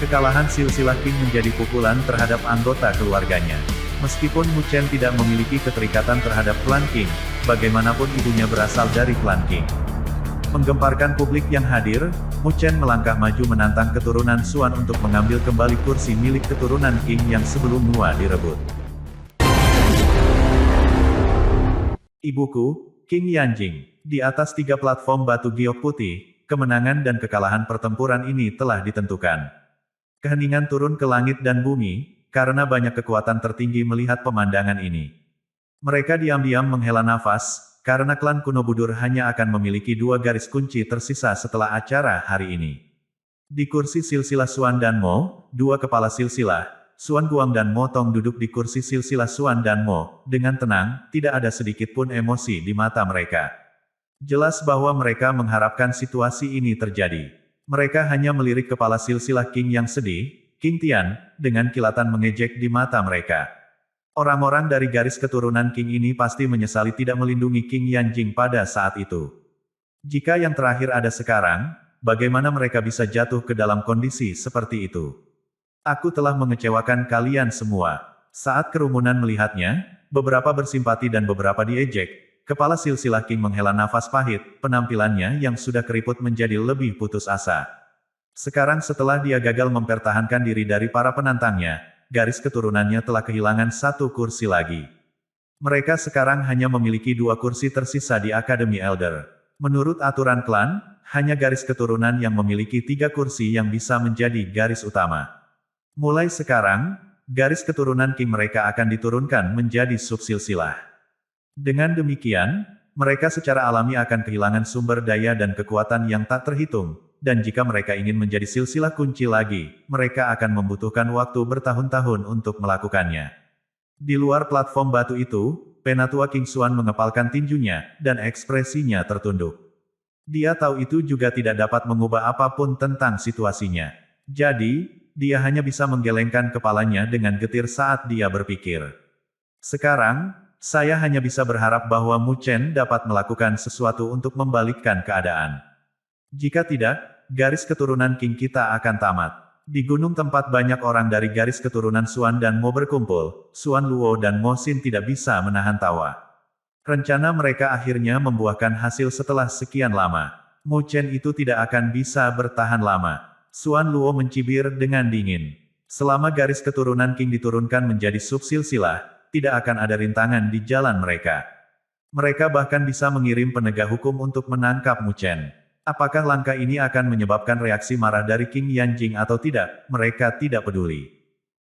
Kekalahan silsilah Qing menjadi pukulan terhadap anggota keluarganya. Meskipun Mu Chen tidak memiliki keterikatan terhadap klan Qing, bagaimanapun ibunya berasal dari klan Qing. Menggemparkan publik yang hadir, Mu Chen melangkah maju menantang keturunan Xuan untuk mengambil kembali kursi milik keturunan Qing yang sebelum Nua direbut. Ibuku, Qing Yanjing. Di atas 3 platform batu giok putih, kemenangan dan kekalahan pertempuran ini telah ditentukan. Keheningan turun ke langit dan bumi, karena banyak kekuatan tertinggi melihat pemandangan ini. Mereka diam-diam menghela nafas, karena klan kuno Budur hanya akan memiliki 2 garis kunci tersisa setelah acara hari ini. Di kursi silsilah Xuan dan Mo, 2 kepala silsilah, Xuan Guang dan Mo Tong duduk di kursi silsilah Xuan dan Mo, dengan tenang, tidak ada sedikit pun emosi di mata mereka. Jelas bahwa mereka mengharapkan situasi ini terjadi. Mereka hanya melirik kepala silsilah Qing yang sedih, Qing Tian, dengan kilatan mengejek di mata mereka. Orang-orang dari garis keturunan Qing ini pasti menyesali tidak melindungi Qing Yanjing pada saat itu. Jika yang terakhir ada sekarang, bagaimana mereka bisa jatuh ke dalam kondisi seperti itu? Aku telah mengecewakan kalian semua. Saat kerumunan melihatnya, beberapa bersimpati dan beberapa diejek. Kepala silsilah Qing menghela nafas pahit, penampilannya yang sudah keriput menjadi lebih putus asa. Sekarang setelah dia gagal mempertahankan diri dari para penantangnya, garis keturunannya telah kehilangan 1 kursi lagi. Mereka sekarang hanya memiliki 2 kursi tersisa di Akademi Elder. Menurut aturan klan, hanya garis keturunan yang memiliki 3 kursi yang bisa menjadi garis utama. Mulai sekarang, garis keturunan Qing mereka akan diturunkan menjadi subsilsilah. Dengan demikian, mereka secara alami akan kehilangan sumber daya dan kekuatan yang tak terhitung, dan jika mereka ingin menjadi silsilah kunci lagi, mereka akan membutuhkan waktu bertahun-tahun untuk melakukannya. Di luar platform batu itu, Penatua Qing Xuan mengepalkan tinjunya, dan ekspresinya tertunduk. Dia tahu itu juga tidak dapat mengubah apapun tentang situasinya. Jadi, dia hanya bisa menggelengkan kepalanya dengan getir saat dia berpikir. Sekarang, saya hanya bisa berharap bahwa Mu Chen dapat melakukan sesuatu untuk membalikkan keadaan. Jika tidak, garis keturunan Qing kita akan tamat. Di gunung tempat banyak orang dari garis keturunan Xuan dan Mo berkumpul, Xuan Luo dan Mo Xin tidak bisa menahan tawa. Rencana mereka akhirnya membuahkan hasil setelah sekian lama. Mu Chen itu tidak akan bisa bertahan lama. Xuan Luo mencibir dengan dingin. Selama garis keturunan Qing diturunkan menjadi subsilsilah, tidak akan ada rintangan di jalan mereka. Mereka bahkan bisa mengirim penegak hukum untuk menangkap Mu Chen. Apakah langkah ini akan menyebabkan reaksi marah dari Qing Yanjing atau tidak, mereka tidak peduli.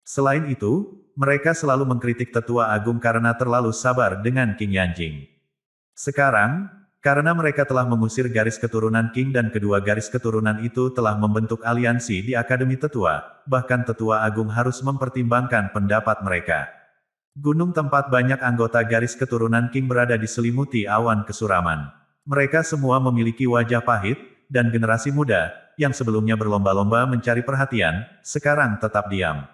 Selain itu, mereka selalu mengkritik Tetua Agung karena terlalu sabar dengan Qing Yanjing. Sekarang, karena mereka telah mengusir garis keturunan Qing dan kedua garis keturunan itu telah membentuk aliansi di Akademi Tetua, bahkan Tetua Agung harus mempertimbangkan pendapat mereka. Gunung tempat banyak anggota garis keturunan Qing berada diselimuti awan kesuraman. Mereka semua memiliki wajah pahit, dan generasi muda, yang sebelumnya berlomba-lomba mencari perhatian, sekarang tetap diam.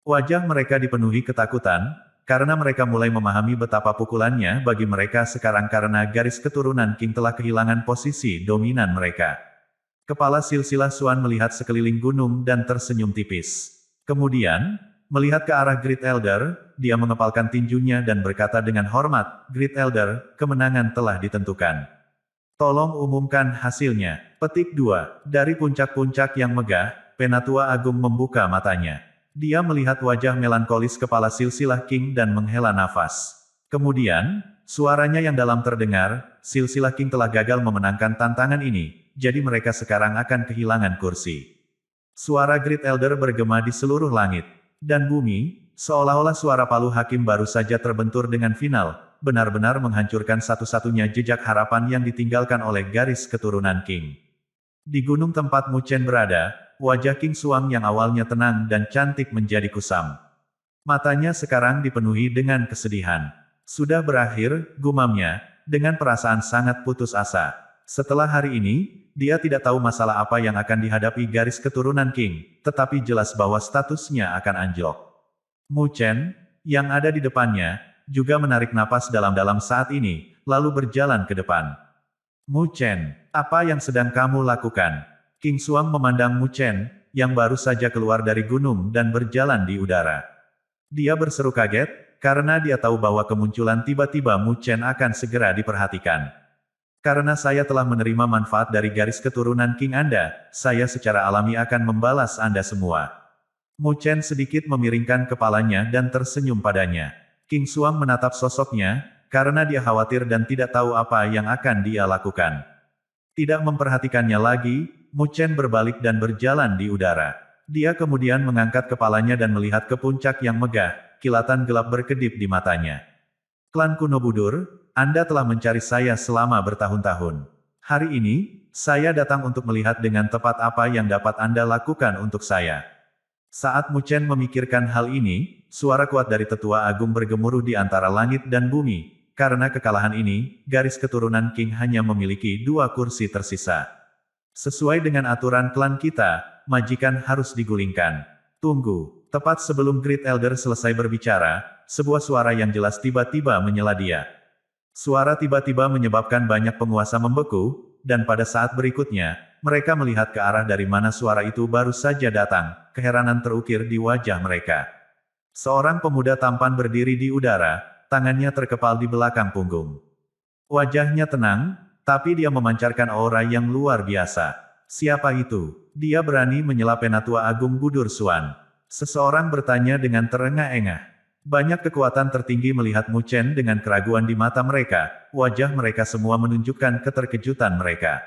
Wajah mereka dipenuhi ketakutan, karena mereka mulai memahami betapa pukulannya bagi mereka sekarang karena garis keturunan Qing telah kehilangan posisi dominan mereka. Kepala silsilah Xuan melihat sekeliling gunung dan tersenyum tipis. Kemudian, melihat ke arah Great Elder, dia mengepalkan tinjunya dan berkata dengan hormat, "Great Elder, kemenangan telah ditentukan. Tolong umumkan hasilnya." Petik 2. Dari puncak-puncak yang megah, Penatua Agung membuka matanya. Dia melihat wajah melankolis kepala silsilah Qing dan menghela nafas. Kemudian, suaranya yang dalam terdengar, silsilah Qing telah gagal memenangkan tantangan ini, jadi mereka sekarang akan kehilangan kursi. Suara Great Elder bergema di seluruh langit dan bumi, seolah-olah suara palu hakim baru saja terbentur dengan final, benar-benar menghancurkan satu-satunya jejak harapan yang ditinggalkan oleh garis keturunan Qing. Di gunung tempat Mu Chen berada, wajah Qing Xuan yang awalnya tenang dan cantik menjadi kusam. Matanya sekarang dipenuhi dengan kesedihan. Sudah berakhir, gumamnya, dengan perasaan sangat putus asa. Setelah hari ini, dia tidak tahu masalah apa yang akan dihadapi garis keturunan Qing, tetapi jelas bahwa statusnya akan anjlok. Mu Chen, yang ada di depannya, juga menarik napas dalam-dalam saat ini, lalu berjalan ke depan. Mu Chen, apa yang sedang kamu lakukan? Qing Xuan memandang Mu Chen, yang baru saja keluar dari gunung dan berjalan di udara. Dia berseru kaget, karena dia tahu bahwa kemunculan tiba-tiba Mu Chen akan segera diperhatikan. Karena saya telah menerima manfaat dari garis keturunan King Anda, saya secara alami akan membalas Anda semua. Mu Chen sedikit memiringkan kepalanya dan tersenyum padanya. King Xuang menatap sosoknya, karena dia khawatir dan tidak tahu apa yang akan dia lakukan. Tidak memperhatikannya lagi, Mu Chen berbalik dan berjalan di udara. Dia kemudian mengangkat kepalanya dan melihat ke puncak yang megah, kilatan gelap berkedip di matanya. Klan kuno Budur, Anda telah mencari saya selama bertahun-tahun. Hari ini, saya datang untuk melihat dengan tepat apa yang dapat Anda lakukan untuk saya. Saat Mu Chen memikirkan hal ini, suara kuat dari Tetua Agung bergemuruh di antara langit dan bumi. Karena kekalahan ini, garis keturunan King hanya memiliki 2 kursi tersisa. Sesuai dengan aturan klan kita, majikan harus digulingkan. Tunggu, tepat sebelum Great Elder selesai berbicara, sebuah suara yang jelas tiba-tiba menyela dia. Suara tiba-tiba menyebabkan banyak penguasa membeku, dan pada saat berikutnya, mereka melihat ke arah dari mana suara itu baru saja datang, keheranan terukir di wajah mereka. Seorang pemuda tampan berdiri di udara, tangannya terkepal di belakang punggung. Wajahnya tenang, tapi dia memancarkan aura yang luar biasa. Siapa itu? Dia berani menyela Penatua Agung Budur Xuan. Seseorang bertanya dengan terengah-engah. Banyak kekuatan tertinggi melihat Mu Chen dengan keraguan di mata mereka, wajah mereka semua menunjukkan keterkejutan mereka.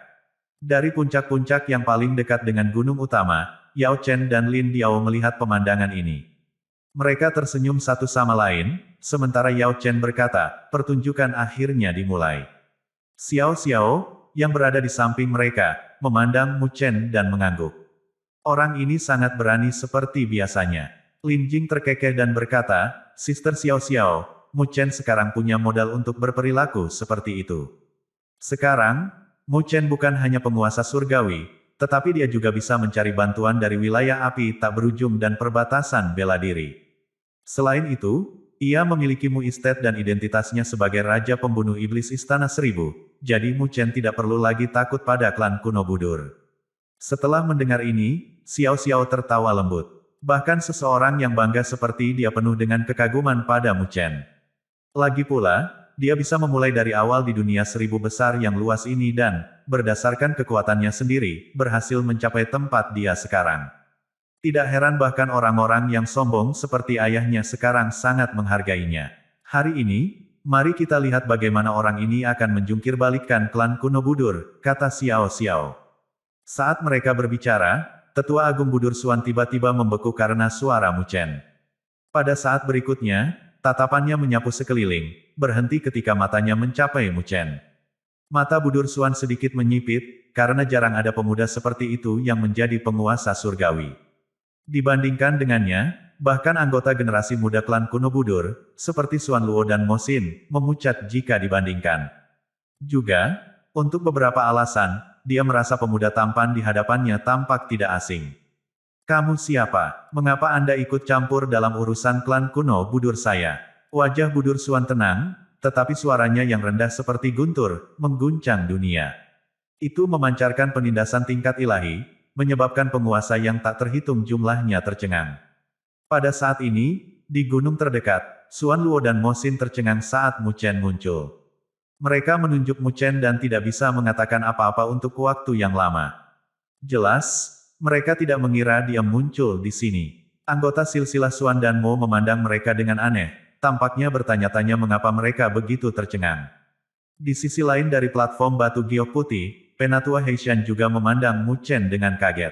Dari puncak-puncak yang paling dekat dengan gunung utama, Yao Chen dan Lin Diao melihat pemandangan ini. Mereka tersenyum satu sama lain, sementara Yao Chen berkata, pertunjukan akhirnya dimulai. Xiao Xiao, yang berada di samping mereka, memandang Mu Chen dan mengangguk. Orang ini sangat berani seperti biasanya. Lin Jing terkekeh dan berkata, Sister Xiao Xiao, Mu Chen sekarang punya modal untuk berperilaku seperti itu. Sekarang, Mu Chen bukan hanya penguasa surgawi, tetapi dia juga bisa mencari bantuan dari wilayah api tak berujung dan perbatasan bela diri. Selain itu, ia memiliki Mu Estate dan identitasnya sebagai Raja Pembunuh Iblis Istana Seribu, jadi Mu Chen tidak perlu lagi takut pada klan kuno Budur. Setelah mendengar ini, Xiao Xiao tertawa lembut. Bahkan seseorang yang bangga seperti dia penuh dengan kekaguman pada Mu Chen. Lagi pula, dia bisa memulai dari awal di dunia 1000 besar yang luas ini dan, berdasarkan kekuatannya sendiri, berhasil mencapai tempat dia sekarang. Tidak heran bahkan orang-orang yang sombong seperti ayahnya sekarang sangat menghargainya. Hari ini, mari kita lihat bagaimana orang ini akan menjungkir balikkan klan kuno Budur, kata Xiao Xiao. Saat mereka berbicara, Tetua Agung Budur Xuan tiba-tiba membeku karena suara Mu Chen. Pada saat berikutnya, tatapannya menyapu sekeliling, berhenti ketika matanya mencapai Mu Chen. Mata Budur Xuan sedikit menyipit, karena jarang ada pemuda seperti itu yang menjadi penguasa surgawi. Dibandingkan dengannya, bahkan anggota generasi muda klan kuno Budur, seperti Xuan Luo dan Mo Xin, memucat jika dibandingkan. Juga, untuk beberapa alasan, dia merasa pemuda tampan di hadapannya tampak tidak asing. Kamu siapa? Mengapa Anda ikut campur dalam urusan klan kuno Budur saya? Wajah Budur Xuan tenang, tetapi suaranya yang rendah seperti guntur, mengguncang dunia. Itu memancarkan penindasan tingkat ilahi, menyebabkan penguasa yang tak terhitung jumlahnya tercengang. Pada saat ini, di gunung terdekat, Xuan Luo dan Mo Xin tercengang saat Mu Chen muncul. Mereka menunjuk Mu Chen dan tidak bisa mengatakan apa-apa untuk waktu yang lama. Jelas, mereka tidak mengira dia muncul di sini. Anggota silsilah Xuan dan Mo memandang mereka dengan aneh, tampaknya bertanya-tanya mengapa mereka begitu tercengang. Di sisi lain dari platform batu giok putih, Penatua Heishan juga memandang Mu Chen dengan kaget.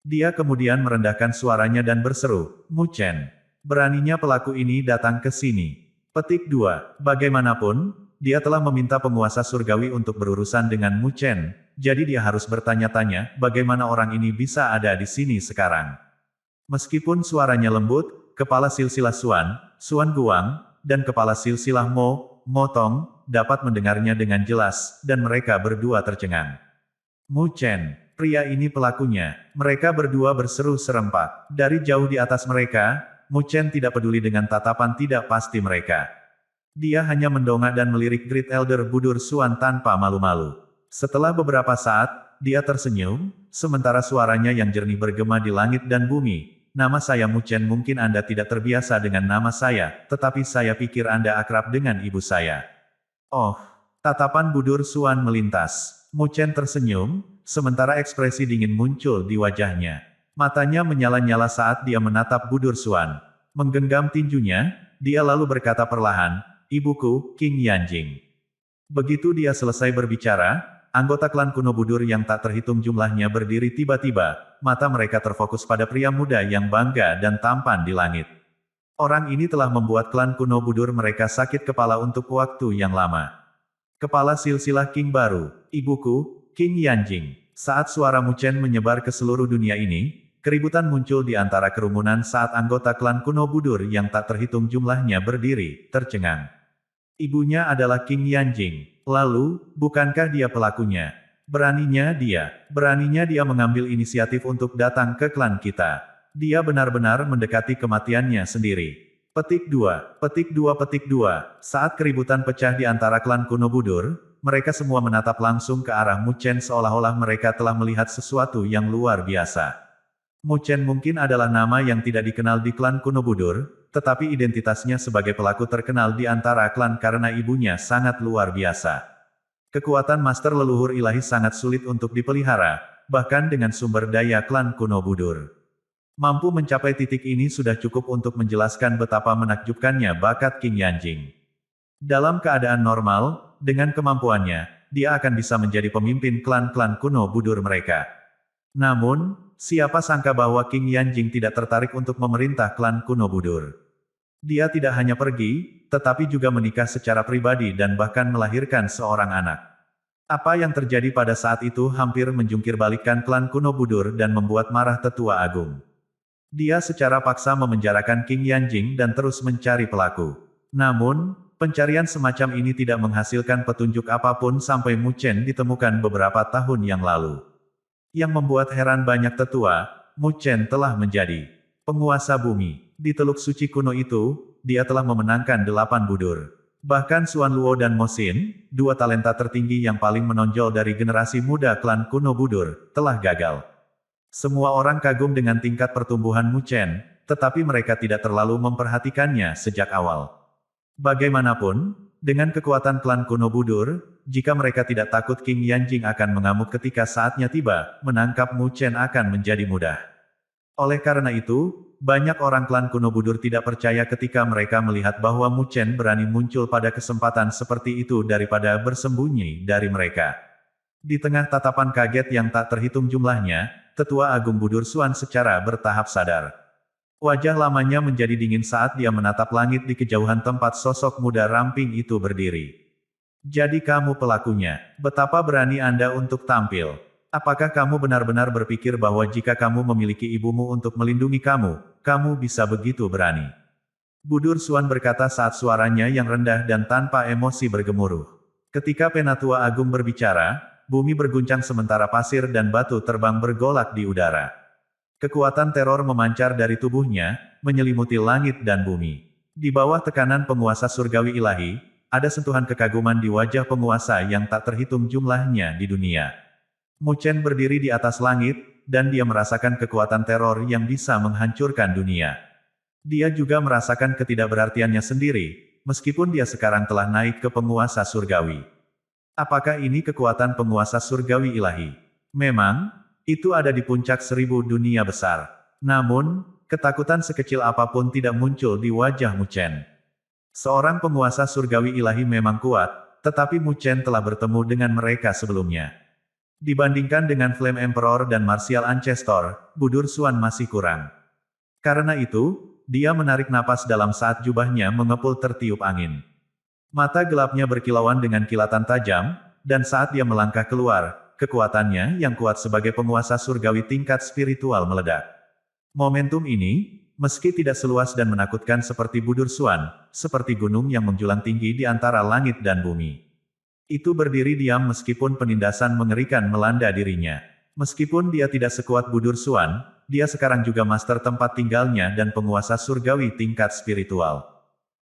Dia kemudian merendahkan suaranya dan berseru, Mu Chen. Beraninya pelaku ini datang ke sini. Petik 2. Bagaimanapun, dia telah meminta penguasa surgawi untuk berurusan dengan Mu Chen, jadi dia harus bertanya-tanya, bagaimana orang ini bisa ada di sini sekarang. Meskipun suaranya lembut, kepala silsilah Xuan, Xuan Guang, dan kepala silsilah Mo Tong, dapat mendengarnya dengan jelas, dan mereka berdua tercengang. Mu Chen, pria ini pelakunya. Mereka berdua berseru serempak. Dari jauh di atas mereka, Mu Chen tidak peduli dengan tatapan tidak pasti mereka. Dia hanya mendongak dan melirik Great Elder Budur Xuan tanpa malu-malu. Setelah beberapa saat, dia tersenyum, sementara suaranya yang jernih bergema di langit dan bumi. Nama saya Mu Chen, mungkin Anda tidak terbiasa dengan nama saya, tetapi saya pikir Anda akrab dengan ibu saya. Oh, tatapan Budur Suan melintas. Mu Chen tersenyum, sementara ekspresi dingin muncul di wajahnya. Matanya menyala-nyala saat dia menatap Budur Suan. Menggenggam tinjunya, dia lalu berkata perlahan, "Ibuku, King Yanjing." Begitu dia selesai berbicara, anggota klan kuno Budur yang tak terhitung jumlahnya berdiri tiba-tiba, mata mereka terfokus pada pria muda yang bangga dan tampan di langit. Orang ini telah membuat klan kuno Budur mereka sakit kepala untuk waktu yang lama. Kepala silsilah King baru, ibuku, King Yanjing. Saat suara Mu Chen menyebar ke seluruh dunia ini, keributan muncul di antara kerumunan saat anggota klan kuno Budur yang tak terhitung jumlahnya berdiri, tercengang. Ibunya adalah King Yanjing. Lalu, bukankah dia pelakunya? Beraninya dia mengambil inisiatif untuk datang ke klan kita. Dia benar-benar mendekati kematiannya sendiri. Petik 2, petik 2, petik 2. Saat keributan pecah di antara klan kuno Budur, mereka semua menatap langsung ke arah Mu Chen seolah-olah mereka telah melihat sesuatu yang luar biasa. Mu Chen mungkin adalah nama yang tidak dikenal di klan kuno Budur, tetapi identitasnya sebagai pelaku terkenal di antara klan karena ibunya sangat luar biasa. Kekuatan master leluhur ilahi sangat sulit untuk dipelihara, bahkan dengan sumber daya klan kuno Budur. Mampu mencapai titik ini sudah cukup untuk menjelaskan betapa menakjubkannya bakat King Yanjing. Dalam keadaan normal, dengan kemampuannya, dia akan bisa menjadi pemimpin klan-klan kuno Budur mereka. Namun, siapa sangka bahwa King Yanjing tidak tertarik untuk memerintah klan kuno Budur. Dia tidak hanya pergi, tetapi juga menikah secara pribadi dan bahkan melahirkan seorang anak. Apa yang terjadi pada saat itu hampir menjungkirbalikkan klan kuno Budur dan membuat marah Tetua Agung. Dia secara paksa memenjarakan King Yanjing dan terus mencari pelaku. Namun, pencarian semacam ini tidak menghasilkan petunjuk apapun sampai Mu Chen ditemukan beberapa tahun yang lalu. Yang membuat heran banyak tetua, Mu Chen telah menjadi penguasa bumi. Di Teluk Suci kuno itu, dia telah memenangkan 8 budur. Bahkan Xuan Luo dan Mo Xin, dua talenta tertinggi yang paling menonjol dari generasi muda klan kuno Budur, telah gagal. Semua orang kagum dengan tingkat pertumbuhan Mu Chen, tetapi mereka tidak terlalu memperhatikannya sejak awal. Bagaimanapun, dengan kekuatan klan kuno Budur, jika mereka tidak takut King Yanjing akan mengamuk ketika saatnya tiba, menangkap Mu Chen akan menjadi mudah. Oleh karena itu, banyak orang klan kuno Budur tidak percaya ketika mereka melihat bahwa Mu Chen berani muncul pada kesempatan seperti itu daripada bersembunyi dari mereka. Di tengah tatapan kaget yang tak terhitung jumlahnya, Tetua Agung Budur Suan secara bertahap sadar. Wajah lamanya menjadi dingin saat dia menatap langit di kejauhan tempat sosok muda ramping itu berdiri. Jadi kamu pelakunya. Betapa berani Anda untuk tampil. Apakah kamu benar-benar berpikir bahwa jika kamu memiliki ibumu untuk melindungi kamu, kamu bisa begitu berani? Budur Suan berkata saat suaranya yang rendah dan tanpa emosi bergemuruh. Ketika Penatua Agung berbicara, bumi berguncang sementara pasir dan batu terbang bergolak di udara. Kekuatan teror memancar dari tubuhnya, menyelimuti langit dan bumi. Di bawah tekanan penguasa surgawi ilahi, ada sentuhan kekaguman di wajah penguasa yang tak terhitung jumlahnya di dunia. Mu Chen berdiri di atas langit, dan dia merasakan kekuatan teror yang bisa menghancurkan dunia. Dia juga merasakan ketidakberartiannya sendiri, meskipun dia sekarang telah naik ke penguasa surgawi. Apakah ini kekuatan penguasa surgawi ilahi? Memang, itu ada di puncak 1000 dunia besar. Namun, ketakutan sekecil apapun tidak muncul di wajah Mu Chen. Seorang penguasa surgawi ilahi memang kuat, tetapi Mu Chen telah bertemu dengan mereka sebelumnya. Dibandingkan dengan Flame Emperor dan Martial Ancestor, Budur Suan masih kurang. Karena itu, dia menarik napas dalam saat jubahnya mengepul tertiup angin. Mata gelapnya berkilauan dengan kilatan tajam, dan saat dia melangkah keluar, kekuatannya yang kuat sebagai penguasa surgawi tingkat spiritual meledak. Momentum ini, meski tidak seluas dan menakutkan seperti Budur Suan, seperti gunung yang menjulang tinggi di antara langit dan bumi. Itu berdiri diam meskipun penindasan mengerikan melanda dirinya. Meskipun dia tidak sekuat Budur Suan, dia sekarang juga master tempat tinggalnya dan penguasa surgawi tingkat spiritual.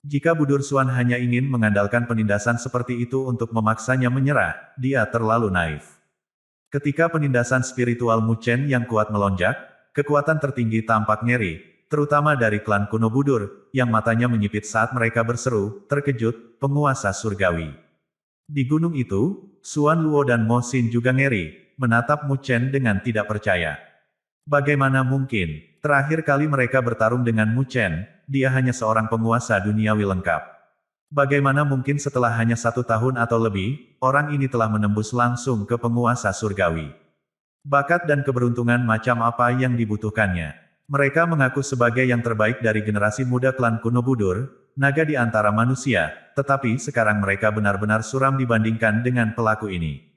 Jika Budur Suan hanya ingin mengandalkan penindasan seperti itu untuk memaksanya menyerah, dia terlalu naif. Ketika penindasan spiritual Mu Chen yang kuat melonjak, kekuatan tertinggi tampak ngeri, terutama dari klan kuno Budur, yang matanya menyipit saat mereka berseru, terkejut, penguasa surgawi. Di gunung itu, Xuan Luo dan Mo Xin juga ngeri, menatap Mu Chen dengan tidak percaya. Bagaimana mungkin? Terakhir kali mereka bertarung dengan Mu Chen, dia hanya seorang penguasa duniawi lengkap. Bagaimana mungkin setelah hanya 1 tahun atau lebih, orang ini telah menembus langsung ke penguasa surgawi? Bakat dan keberuntungan macam apa yang dibutuhkannya? Mereka mengaku sebagai yang terbaik dari generasi muda klan kuno Budur, naga di antara manusia, tetapi sekarang mereka benar-benar suram dibandingkan dengan pelaku ini.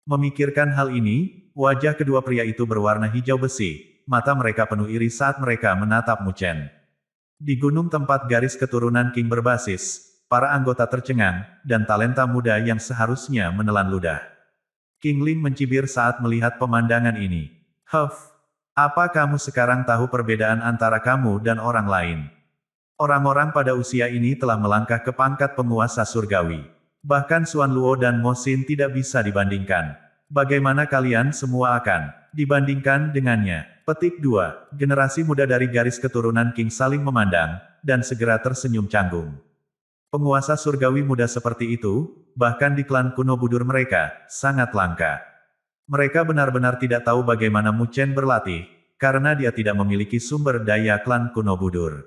Memikirkan hal ini, wajah kedua pria itu berwarna hijau besi, mata mereka penuh iri saat mereka menatap Mu Chen. Di gunung tempat garis keturunan King berbasis, para anggota tercengang, dan talenta muda yang seharusnya menelan ludah. King Ling mencibir saat melihat pemandangan ini. Huff, apa kamu sekarang tahu perbedaan antara kamu dan orang lain? Orang-orang pada usia ini telah melangkah ke pangkat penguasa surgawi. Bahkan Xuan Luo dan Mo Xin tidak bisa dibandingkan. Bagaimana kalian semua akan dibandingkan dengannya? Petik 2. Generasi muda dari garis keturunan King saling memandang, dan segera tersenyum canggung. Penguasa surgawi muda seperti itu, bahkan di klan kuno Budur mereka, sangat langka. Mereka benar-benar tidak tahu bagaimana Mu Chen berlatih, karena dia tidak memiliki sumber daya klan kuno Budur.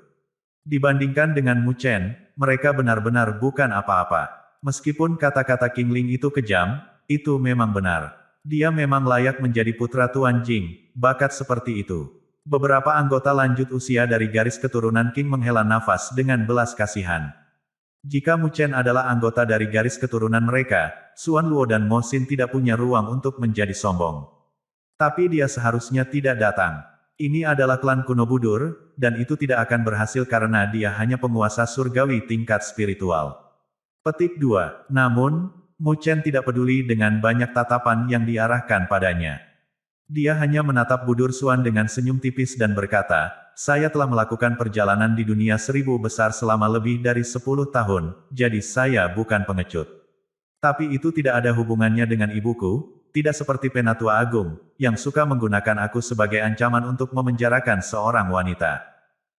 Dibandingkan dengan Mu Chen, mereka benar-benar bukan apa-apa. Meskipun kata-kata King Ling itu kejam, itu memang benar. Dia memang layak menjadi putra Tuan Jing, bakat seperti itu. Beberapa anggota lanjut usia dari garis keturunan King menghela nafas dengan belas kasihan. Jika Mu Chen adalah anggota dari garis keturunan mereka, Xuan Luo dan Mo Xin tidak punya ruang untuk menjadi sombong. Tapi dia seharusnya tidak datang. Ini adalah klan kuno Budur, dan itu tidak akan berhasil karena dia hanya penguasa surgawi tingkat spiritual. Petik 2. Namun, Mu Chen tidak peduli dengan banyak tatapan yang diarahkan padanya. Dia hanya menatap Budur Xuan dengan senyum tipis dan berkata, saya telah melakukan perjalanan di dunia 1000 besar selama lebih dari 10 tahun, jadi saya bukan pengecut. Tapi itu tidak ada hubungannya dengan ibuku, tidak seperti Penatua Agung, yang suka menggunakan aku sebagai ancaman untuk memenjarakan seorang wanita.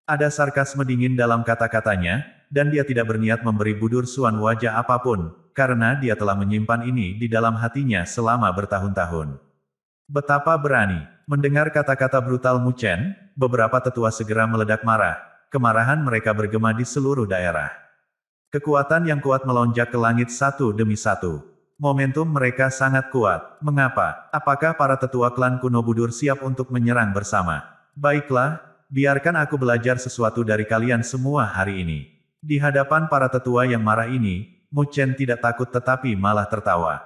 Ada sarkasme dingin dalam kata-katanya, dan dia tidak berniat memberi Budur Xuan wajah apapun, karena dia telah menyimpan ini di dalam hatinya selama bertahun-tahun. Betapa berani. Mendengar kata-kata brutal Mu Chen, beberapa tetua segera meledak marah. Kemarahan mereka bergema di seluruh daerah. Kekuatan yang kuat melonjak ke langit satu demi satu. Momentum mereka sangat kuat. Mengapa? Apakah para tetua klan kuno Budur siap untuk menyerang bersama? Baiklah, biarkan aku belajar sesuatu dari kalian semua hari ini. Di hadapan para tetua yang marah ini, Mu Chen tidak takut tetapi malah tertawa.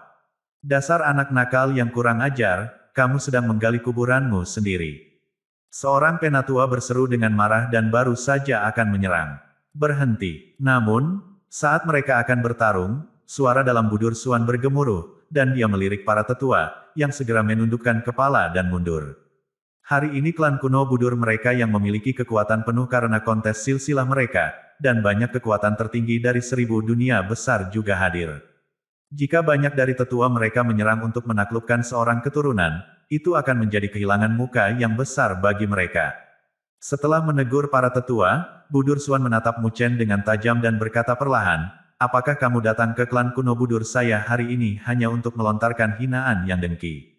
Dasar anak nakal yang kurang ajar, kamu sedang menggali kuburanmu sendiri. Seorang penatua berseru dengan marah dan baru saja akan menyerang. Berhenti. Namun, saat mereka akan bertarung, suara dalam Budur Xuan bergemuruh, dan dia melirik para tetua, yang segera menundukkan kepala dan mundur. Hari ini klan kuno Budur mereka yang memiliki kekuatan penuh karena kontes silsilah mereka, dan banyak kekuatan tertinggi dari 1000 dunia besar juga hadir. Jika banyak dari tetua mereka menyerang untuk menaklukkan seorang keturunan, itu akan menjadi kehilangan muka yang besar bagi mereka. Setelah menegur para tetua, Budur Xuan menatap Mu Chen dengan tajam dan berkata perlahan, apakah kamu datang ke klan kuno Budur saya hari ini hanya untuk melontarkan hinaan yang dengki?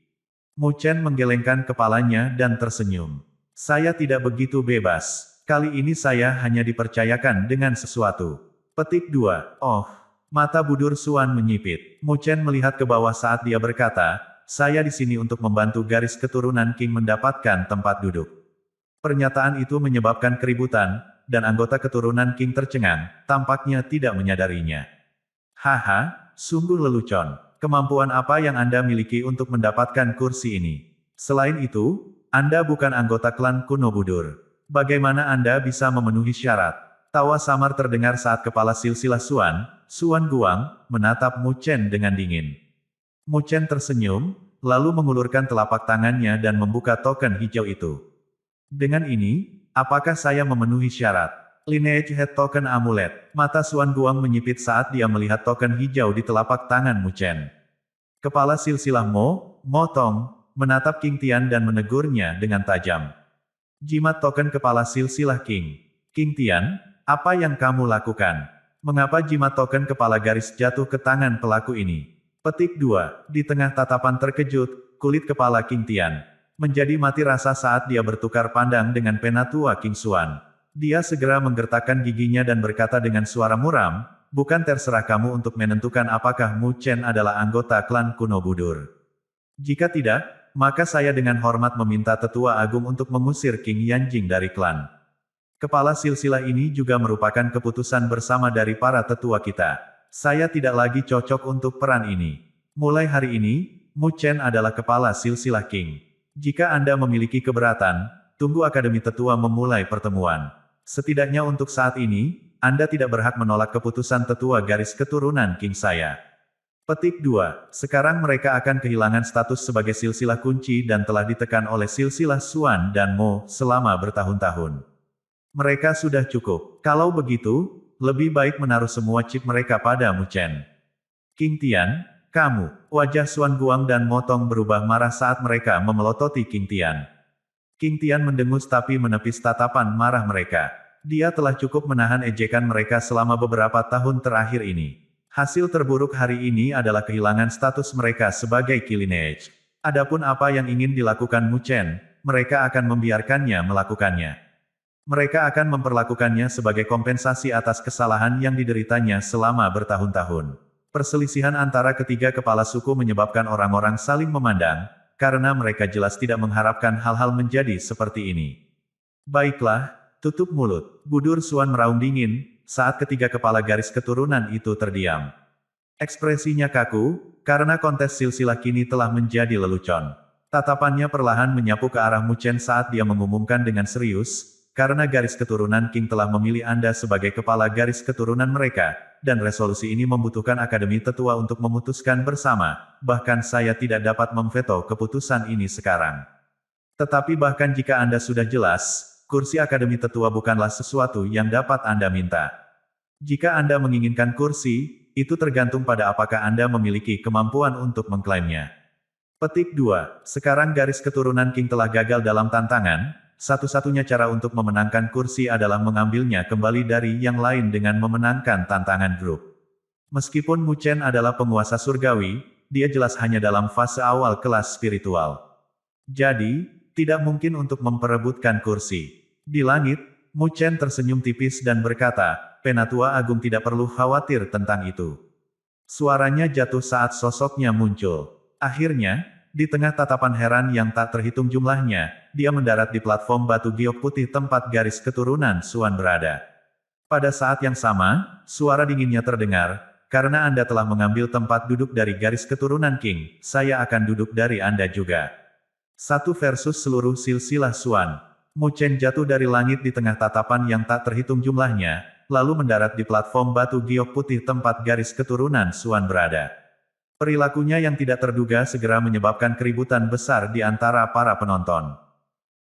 Mu Chen menggelengkan kepalanya dan tersenyum. Saya tidak begitu bebas. Kali ini saya hanya dipercayakan dengan sesuatu. Petik 2. Oh. Mata Budur Xuan menyipit. Mu Chen melihat ke bawah saat dia berkata, saya di sini untuk membantu garis keturunan King mendapatkan tempat duduk. Pernyataan itu menyebabkan keributan, dan anggota keturunan King tercengang, tampaknya tidak menyadarinya. Haha, sungguh lelucon. Kemampuan apa yang Anda miliki untuk mendapatkan kursi ini? Selain itu, Anda bukan anggota klan kuno Budur. Bagaimana Anda bisa memenuhi syarat? Tawa samar terdengar saat kepala silsilah Xuan Guang, menatap Mu Chen dengan dingin. Mu Chen tersenyum, lalu mengulurkan telapak tangannya dan membuka token hijau itu. Dengan ini, apakah saya memenuhi syarat? Lineage Head Token Amulet. Mata Xuan Guang menyipit saat dia melihat token hijau di telapak tangan Mu Chen. Kepala silsilah Mo, Motong, menatap King Tian dan menegurnya dengan tajam. Jimat token kepala silsilah King. King Tian, apa yang kamu lakukan? Mengapa jimat token kepala garis jatuh ke tangan pelaku ini? Petik 2. Di tengah tatapan terkejut, kulit kepala King Tian menjadi mati rasa saat dia bertukar pandang dengan penatua King Xuan. Dia segera menggertakkan giginya dan berkata dengan suara muram, bukan terserah kamu untuk menentukan apakah Mu Chen adalah anggota klan kuno Budur. Jika tidak, maka saya dengan hormat meminta tetua agung untuk mengusir King Yanjing dari klan. Kepala silsilah ini juga merupakan keputusan bersama dari para tetua kita. Saya tidak lagi cocok untuk peran ini. Mulai hari ini, Mu Chen adalah kepala silsilah King. Jika Anda memiliki keberatan, tunggu Akademi Tetua memulai pertemuan. Setidaknya untuk saat ini, Anda tidak berhak menolak keputusan tetua garis keturunan King saya. Petik 2. Sekarang mereka akan kehilangan status sebagai silsilah kunci dan telah ditekan oleh silsilah Xuan dan Mo selama bertahun-tahun. Mereka sudah cukup. Kalau begitu, lebih baik menaruh semua chip mereka pada Mu Chen. King Tian, kamu. Wajah Xuan Guang dan Motong berubah marah saat mereka memelototi King Tian. King Tian mendengus tapi menepis tatapan marah mereka. Dia telah cukup menahan ejekan mereka selama beberapa tahun terakhir ini. Hasil terburuk hari ini adalah kehilangan status mereka sebagai key lineage. Adapun apa yang ingin dilakukan Mu Chen, mereka akan membiarkannya melakukannya. Mereka akan memperlakukannya sebagai kompensasi atas kesalahan yang dideritanya selama bertahun-tahun. Perselisihan antara ketiga kepala suku menyebabkan orang-orang saling memandang, karena mereka jelas tidak mengharapkan hal-hal menjadi seperti ini. Baiklah, tutup mulut. Budur Xuan meraung dingin, saat ketiga kepala garis keturunan itu terdiam. Ekspresinya kaku, karena kontes silsilah kini telah menjadi lelucon. Tatapannya perlahan menyapu ke arah Mu Chen saat dia mengumumkan dengan serius, karena garis keturunan King telah memilih Anda sebagai kepala garis keturunan mereka, dan resolusi ini membutuhkan Akademi Tetua untuk memutuskan bersama, bahkan saya tidak dapat memveto keputusan ini sekarang. Tetapi bahkan jika Anda sudah jelas, kursi Akademi Tetua bukanlah sesuatu yang dapat Anda minta. Jika Anda menginginkan kursi, itu tergantung pada apakah Anda memiliki kemampuan untuk mengklaimnya. Petik 2. Sekarang garis keturunan King telah gagal dalam tantangan, satu-satunya cara untuk memenangkan kursi adalah mengambilnya kembali dari yang lain dengan memenangkan tantangan grup. Meskipun Mu Chen adalah penguasa surgawi, dia jelas hanya dalam fase awal kelas spiritual. Jadi, tidak mungkin untuk memperebutkan kursi. Di langit, Mu Chen tersenyum tipis dan berkata, Penatua Agung tidak perlu khawatir tentang itu. Suaranya jatuh saat sosoknya muncul. Akhirnya, di tengah tatapan heran yang tak terhitung jumlahnya, dia mendarat di platform batu giok putih tempat garis keturunan Xuan berada. Pada saat yang sama, suara dinginnya terdengar, karena Anda telah mengambil tempat duduk dari garis keturunan King, saya akan duduk dari Anda juga. Satu versus seluruh silsilah Xuan. Mu Chen jatuh dari langit di tengah tatapan yang tak terhitung jumlahnya, lalu mendarat di platform batu giok putih tempat garis keturunan Xuan berada. Perilakunya yang tidak terduga segera menyebabkan keributan besar di antara para penonton.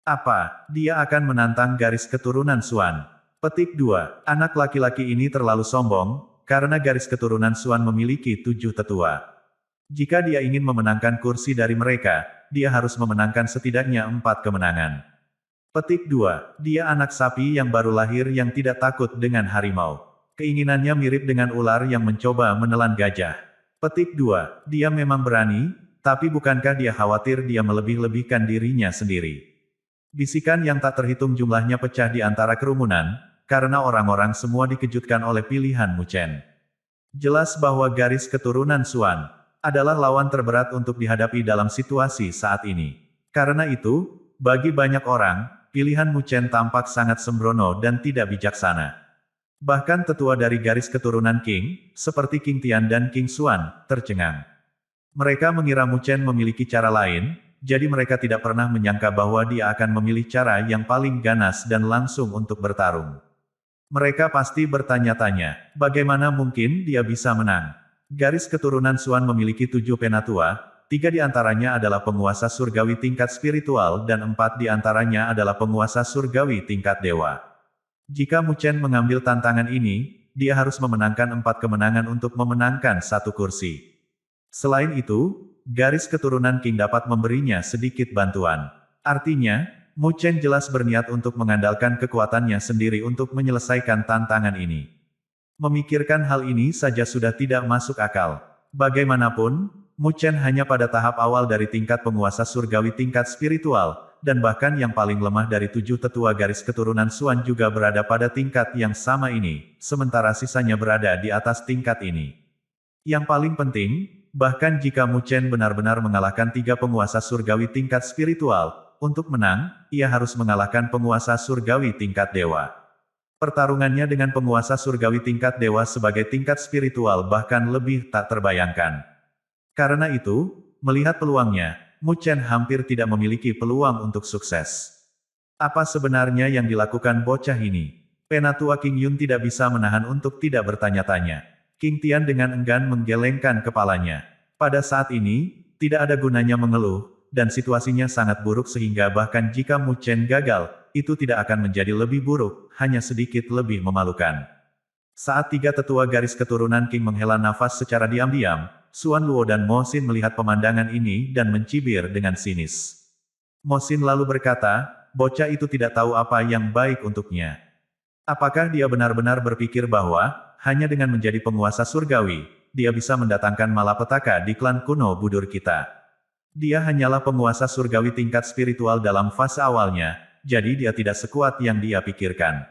Apa, dia akan menantang garis keturunan Xuan? Petik 2. Anak laki-laki ini terlalu sombong, karena garis keturunan Xuan memiliki 7 tetua. Jika dia ingin memenangkan kursi dari mereka, dia harus memenangkan setidaknya 4 kemenangan. Petik 2. Dia anak sapi yang baru lahir yang tidak takut dengan harimau. Keinginannya mirip dengan ular yang mencoba menelan gajah. Petik 2. Dia memang berani, tapi bukankah dia khawatir dia melebih-lebihkan dirinya sendiri? Bisikan yang tak terhitung jumlahnya pecah di antara kerumunan, karena orang-orang semua dikejutkan oleh pilihan Mu Chen. Jelas bahwa garis keturunan Xuan adalah lawan terberat untuk dihadapi dalam situasi saat ini. Karena itu, bagi banyak orang, pilihan Mu Chen tampak sangat sembrono dan tidak bijaksana. Bahkan tetua dari garis keturunan King, seperti King Tian dan King Xuan, tercengang. Mereka mengira Mu Chen memiliki cara lain, jadi mereka tidak pernah menyangka bahwa dia akan memilih cara yang paling ganas dan langsung untuk bertarung. Mereka pasti bertanya-tanya, bagaimana mungkin dia bisa menang? Garis keturunan Xuan memiliki 7 penatua, 3 di antaranya adalah penguasa surgawi tingkat spiritual dan 4 di antaranya adalah penguasa surgawi tingkat dewa. Jika Mu Chen mengambil tantangan ini, dia harus memenangkan 4 kemenangan untuk memenangkan 1 kursi. Selain itu, garis keturunan Qing dapat memberinya sedikit bantuan. Artinya, Mu Chen jelas berniat untuk mengandalkan kekuatannya sendiri untuk menyelesaikan tantangan ini. Memikirkan hal ini saja sudah tidak masuk akal. Bagaimanapun, Mu Chen hanya pada tahap awal dari tingkat penguasa surgawi tingkat spiritual, dan bahkan yang paling lemah dari 7 tetua garis keturunan Xuan juga berada pada tingkat yang sama ini, sementara sisanya berada di atas tingkat ini. Yang paling penting, bahkan jika Mu Chen benar-benar mengalahkan 3 penguasa surgawi tingkat spiritual, untuk menang, ia harus mengalahkan penguasa surgawi tingkat dewa. Pertarungannya dengan penguasa surgawi tingkat dewa sebagai tingkat spiritual bahkan lebih tak terbayangkan. Karena itu, melihat peluangnya, Mu Chen hampir tidak memiliki peluang untuk sukses. Apa sebenarnya yang dilakukan bocah ini? Penatua Qing Yun tidak bisa menahan untuk tidak bertanya-tanya. Qing Tian dengan enggan menggelengkan kepalanya. Pada saat ini, tidak ada gunanya mengeluh, dan situasinya sangat buruk sehingga bahkan jika Mu Chen gagal, itu tidak akan menjadi lebih buruk, hanya sedikit lebih memalukan. Saat 3 tetua garis keturunan Qing menghela nafas secara diam-diam, Xuan Luo dan Mo Xin melihat pemandangan ini dan mencibir dengan sinis. Mo Xin lalu berkata, bocah itu tidak tahu apa yang baik untuknya. Apakah dia benar-benar berpikir bahwa, hanya dengan menjadi penguasa surgawi, dia bisa mendatangkan malapetaka di klan kuno budur kita? Dia hanyalah penguasa surgawi tingkat spiritual dalam fase awalnya, jadi dia tidak sekuat yang dia pikirkan.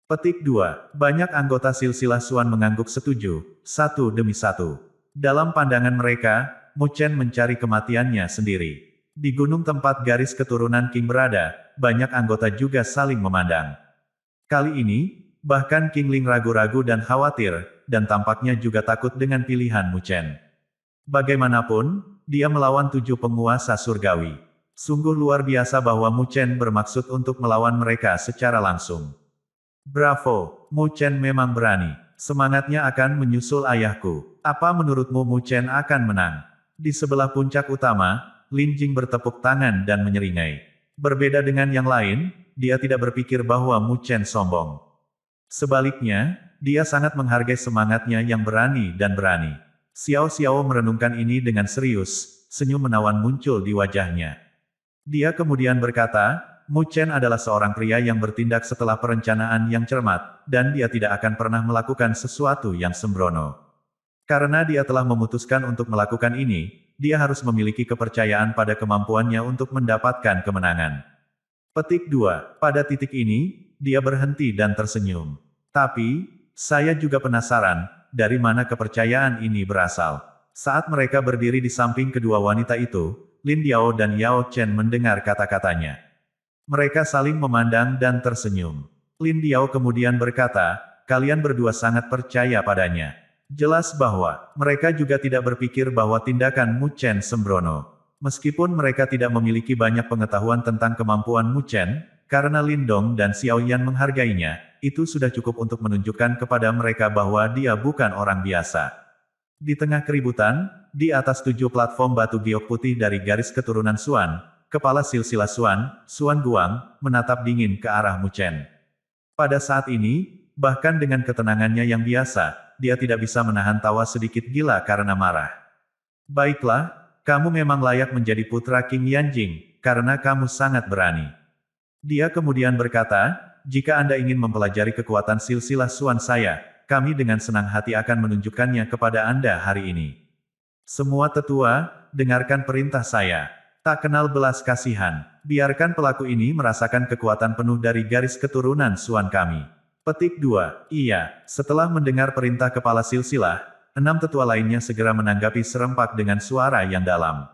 Petik 2. Banyak anggota silsilah Xuan mengangguk setuju, satu demi satu. Dalam pandangan mereka, Mu Chen mencari kematiannya sendiri. Di gunung tempat garis keturunan Qing berada, banyak anggota juga saling memandang. Kali ini, bahkan Qing Ling ragu-ragu dan khawatir, dan tampaknya juga takut dengan pilihan Mu Chen. Bagaimanapun, dia melawan 7 penguasa surgawi. Sungguh luar biasa bahwa Mu Chen bermaksud untuk melawan mereka secara langsung. Bravo, Mu Chen memang berani. Semangatnya akan menyusul ayahku. Apa menurutmu Mu Chen akan menang? Di sebelah puncak utama, Lin Jing bertepuk tangan dan menyeringai. Berbeda dengan yang lain, dia tidak berpikir bahwa Mu Chen sombong. Sebaliknya, dia sangat menghargai semangatnya yang berani dan berani. Xiao Xiao merenungkan ini dengan serius, senyum menawan muncul di wajahnya. Dia kemudian berkata, Mu Chen adalah seorang pria yang bertindak setelah perencanaan yang cermat, dan dia tidak akan pernah melakukan sesuatu yang sembrono. Karena dia telah memutuskan untuk melakukan ini, dia harus memiliki kepercayaan pada kemampuannya untuk mendapatkan kemenangan. Petik 2. Pada titik ini, dia berhenti dan tersenyum. Tapi, saya juga penasaran, dari mana kepercayaan ini berasal. Saat mereka berdiri di samping kedua wanita itu, Lin Diao dan Yao Chen mendengar kata-katanya. Mereka saling memandang dan tersenyum. Lin Diao kemudian berkata, kalian berdua sangat percaya padanya. Jelas bahwa, mereka juga tidak berpikir bahwa tindakan Mu Chen sembrono. Meskipun mereka tidak memiliki banyak pengetahuan tentang kemampuan Mu Chen, karena Lin Dong dan Xiao Yan menghargainya, itu sudah cukup untuk menunjukkan kepada mereka bahwa dia bukan orang biasa. Di tengah keributan, di atas 7 platform batu giok putih dari garis keturunan Xuan, kepala silsilah Xuan, Xuan Guang, menatap dingin ke arah Mu Chen. Pada saat ini, bahkan dengan ketenangannya yang biasa, dia tidak bisa menahan tawa sedikit gila karena marah. Baiklah, kamu memang layak menjadi putra Qing Yanjing, karena kamu sangat berani. Dia kemudian berkata, jika Anda ingin mempelajari kekuatan silsilah Xuan saya, kami dengan senang hati akan menunjukkannya kepada Anda hari ini. Semua tetua, dengarkan perintah saya. Tak kenal belas kasihan. Biarkan pelaku ini merasakan kekuatan penuh dari garis keturunan Xuan kami. Petik 2. Iya, setelah mendengar perintah kepala silsilah, 6 tetua lainnya segera menanggapi serempak dengan suara yang dalam.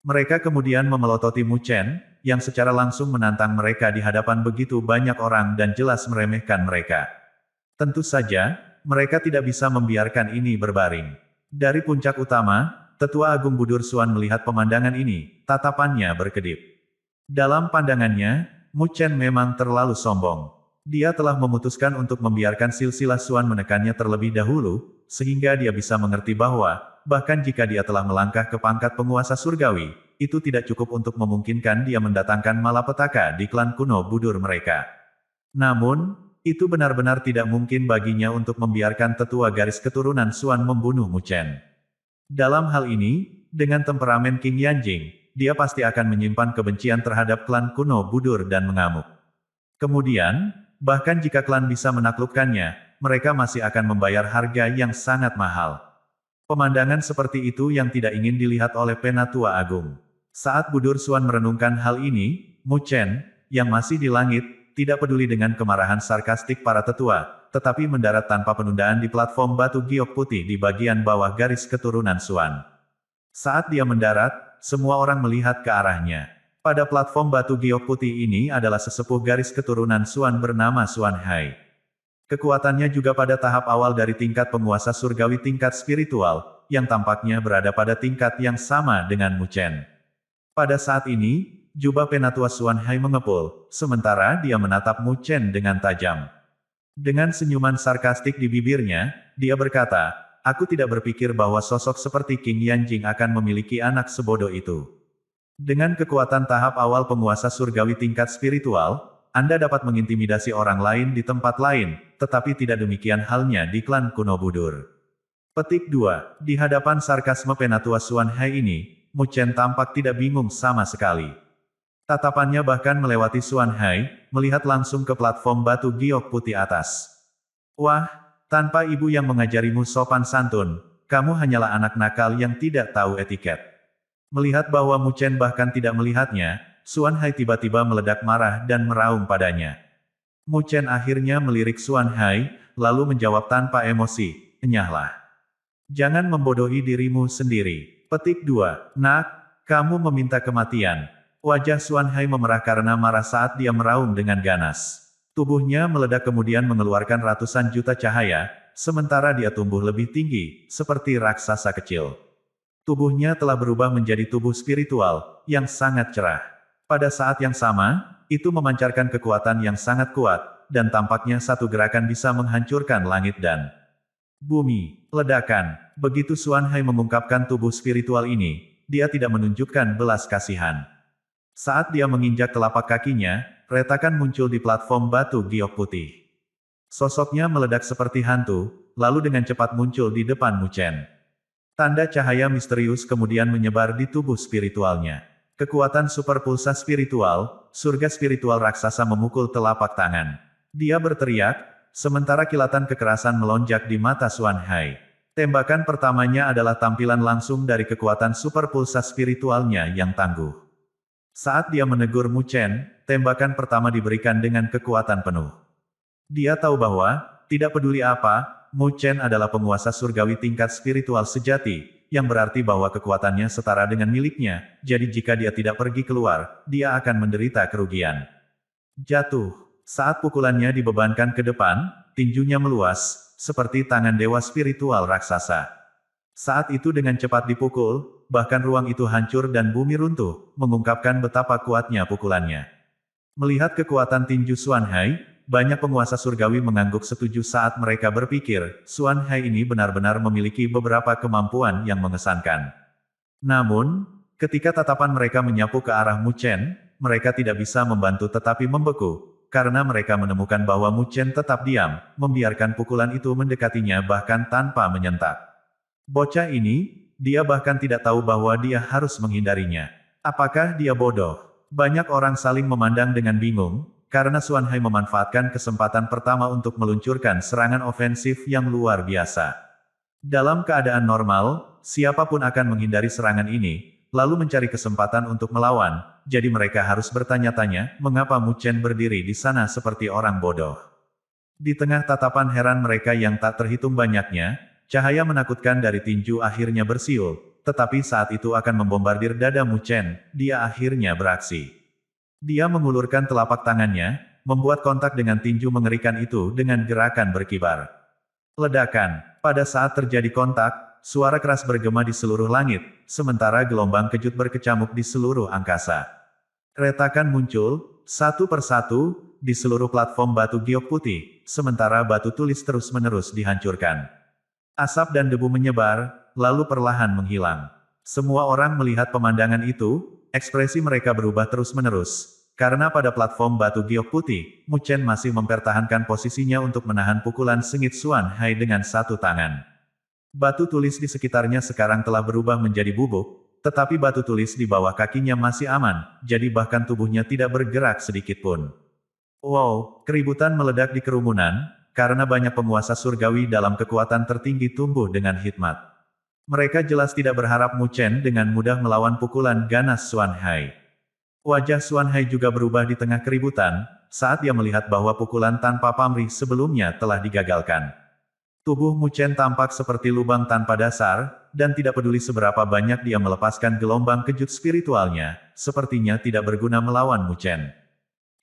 Mereka kemudian memelototi Mu Chen, yang secara langsung menantang mereka di hadapan begitu banyak orang dan jelas meremehkan mereka. Tentu saja, mereka tidak bisa membiarkan ini berbaring. Dari puncak utama, Tetua Agung Budur Xuan melihat pemandangan ini, tatapannya berkedip. Dalam pandangannya, Mu Chen memang terlalu sombong. Dia telah memutuskan untuk membiarkan silsilah Xuan menekannya terlebih dahulu, sehingga dia bisa mengerti bahwa, bahkan jika dia telah melangkah ke pangkat penguasa surgawi, itu tidak cukup untuk memungkinkan dia mendatangkan malapetaka di klan kuno budur mereka. Namun, itu benar-benar tidak mungkin baginya untuk membiarkan tetua garis keturunan Xuan membunuh Mu Chen. Dalam hal ini, dengan temperamen King Yanjing, dia pasti akan menyimpan kebencian terhadap klan kuno Budur dan mengamuk. Kemudian, bahkan jika klan bisa menaklukkannya, mereka masih akan membayar harga yang sangat mahal. Pemandangan seperti itu yang tidak ingin dilihat oleh Penatua Agung. Saat Budur Xuan merenungkan hal ini, Mu Chen, yang masih di langit, tidak peduli dengan kemarahan sarkastik para tetua, tetapi mendarat tanpa penundaan di platform batu giok putih di bagian bawah garis keturunan Xuan. Saat dia mendarat, semua orang melihat ke arahnya. Pada platform batu giok putih ini adalah sesepuh garis keturunan Xuan bernama Xuan Hai. Kekuatannya juga pada tahap awal dari tingkat penguasa surgawi tingkat spiritual, yang tampaknya berada pada tingkat yang sama dengan Mu Chen. Pada saat ini, jubah Penatua Xuan Hai mengepul, sementara dia menatap Mu Chen dengan tajam. Dengan senyuman sarkastik di bibirnya, dia berkata, "Aku tidak berpikir bahwa sosok seperti King Yanjing akan memiliki anak sebodoh itu. Dengan kekuatan tahap awal penguasa surgawi tingkat spiritual, Anda dapat mengintimidasi orang lain di tempat lain, tetapi tidak demikian halnya di klan kuno Budur." Petik 2. Di hadapan sarkasme Penatua Xuan Hai ini, Mu Chen tampak tidak bingung sama sekali. Tatapannya bahkan melewati Xuan Hai, melihat langsung ke platform batu giok putih atas. "Wah, tanpa ibu yang mengajarimu sopan santun, kamu hanyalah anak nakal yang tidak tahu etiket." Melihat bahwa Mu Chen bahkan tidak melihatnya, Xuan Hai tiba-tiba meledak marah dan meraung padanya. Mu Chen akhirnya melirik Xuan Hai, lalu menjawab tanpa emosi, "Enyahlah. Jangan membodohi dirimu sendiri." Petik 2. "Nak, kamu meminta kematian." Wajah Xuan Hai memerah karena marah saat dia meraung dengan ganas. Tubuhnya meledak kemudian mengeluarkan ratusan juta cahaya, sementara dia tumbuh lebih tinggi, seperti raksasa kecil. Tubuhnya telah berubah menjadi tubuh spiritual, yang sangat cerah. Pada saat yang sama, itu memancarkan kekuatan yang sangat kuat, dan tampaknya satu gerakan bisa menghancurkan langit dan bumi. Ledakan. Begitu Xuan Hai mengungkapkan tubuh spiritual ini, dia tidak menunjukkan belas kasihan. Saat dia menginjak telapak kakinya, retakan muncul di platform batu giok putih. Sosoknya meledak seperti hantu, lalu dengan cepat muncul di depan Mu Chen. Tanda cahaya misterius kemudian menyebar di tubuh spiritualnya. Kekuatan super pulsa spiritual, surga spiritual raksasa memukul telapak tangan. Dia berteriak, sementara kilatan kekerasan melonjak di mata Xuan Hai. Tembakan pertamanya adalah tampilan langsung dari kekuatan super pulsa spiritualnya yang tangguh. Saat dia menegur Mu Chen, tembakan pertama diberikan dengan kekuatan penuh. Dia tahu bahwa, tidak peduli apa, Mu Chen adalah penguasa surgawi tingkat spiritual sejati, yang berarti bahwa kekuatannya setara dengan miliknya, jadi jika dia tidak pergi keluar, dia akan menderita kerugian. Jatuh. Saat pukulannya dibebankan ke depan, tinjunya meluas, seperti tangan dewa spiritual raksasa. Saat itu dengan cepat dipukul, bahkan ruang itu hancur dan bumi runtuh, mengungkapkan betapa kuatnya pukulannya. Melihat kekuatan tinju Xuan Hai, banyak penguasa surgawi mengangguk setuju saat mereka berpikir, Xuan Hai ini benar-benar memiliki beberapa kemampuan yang mengesankan. Namun, ketika tatapan mereka menyapu ke arah Mu Chen, mereka tidak bisa membantu tetapi membeku, karena mereka menemukan bahwa Mu Chen tetap diam, membiarkan pukulan itu mendekatinya bahkan tanpa menyentak. Bocah ini, dia bahkan tidak tahu bahwa dia harus menghindarinya. Apakah dia bodoh? Banyak orang saling memandang dengan bingung, karena Xuan Hai memanfaatkan kesempatan pertama untuk meluncurkan serangan ofensif yang luar biasa. Dalam keadaan normal, siapapun akan menghindari serangan ini, lalu mencari kesempatan untuk melawan, jadi mereka harus bertanya-tanya, mengapa Mu Chen berdiri di sana seperti orang bodoh. Di tengah tatapan heran mereka yang tak terhitung banyaknya, cahaya menakutkan dari tinju akhirnya bersiul, tetapi saat itu akan membombardir dada Mu Chen, dia akhirnya beraksi. Dia mengulurkan telapak tangannya, membuat kontak dengan tinju mengerikan itu dengan gerakan berkibar. Ledakan. Pada saat terjadi kontak, suara keras bergema di seluruh langit, sementara gelombang kejut berkecamuk di seluruh angkasa. Retakan muncul, satu persatu, di seluruh platform batu giok putih, sementara batu tulis terus-menerus dihancurkan. Asap dan debu menyebar, lalu perlahan menghilang. Semua orang melihat pemandangan itu, ekspresi mereka berubah terus-menerus. Karena pada platform batu giok putih, Mu Chen masih mempertahankan posisinya untuk menahan pukulan sengit Xuan Hai dengan satu tangan. Batu tulis di sekitarnya sekarang telah berubah menjadi bubuk, tetapi batu tulis di bawah kakinya masih aman, jadi bahkan tubuhnya tidak bergerak sedikit pun. Wow, keributan meledak di kerumunan, karena banyak penguasa surgawi dalam kekuatan tertinggi tumbuh dengan hikmat. Mereka jelas tidak berharap Mu Chen dengan mudah melawan pukulan ganas Xuan Hai. Wajah Xuan Hai juga berubah di tengah keributan, saat dia melihat bahwa pukulan tanpa pamrih sebelumnya telah digagalkan. Tubuh Mu Chen tampak seperti lubang tanpa dasar, dan tidak peduli seberapa banyak dia melepaskan gelombang kejut spiritualnya, sepertinya tidak berguna melawan Mu Chen.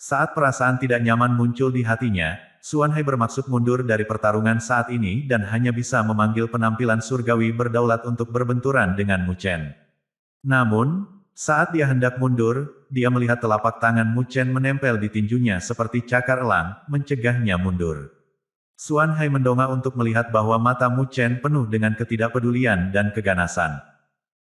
Saat perasaan tidak nyaman muncul di hatinya, Xuan Hai bermaksud mundur dari pertarungan saat ini dan hanya bisa memanggil penampilan surgawi berdaulat untuk berbenturan dengan Mu Chen. Namun, saat dia hendak mundur, dia melihat telapak tangan Mu Chen menempel di tinjunya seperti cakar elang, mencegahnya mundur. Xuan Hai mendongak untuk melihat bahwa mata Mu Chen penuh dengan ketidakpedulian dan keganasan.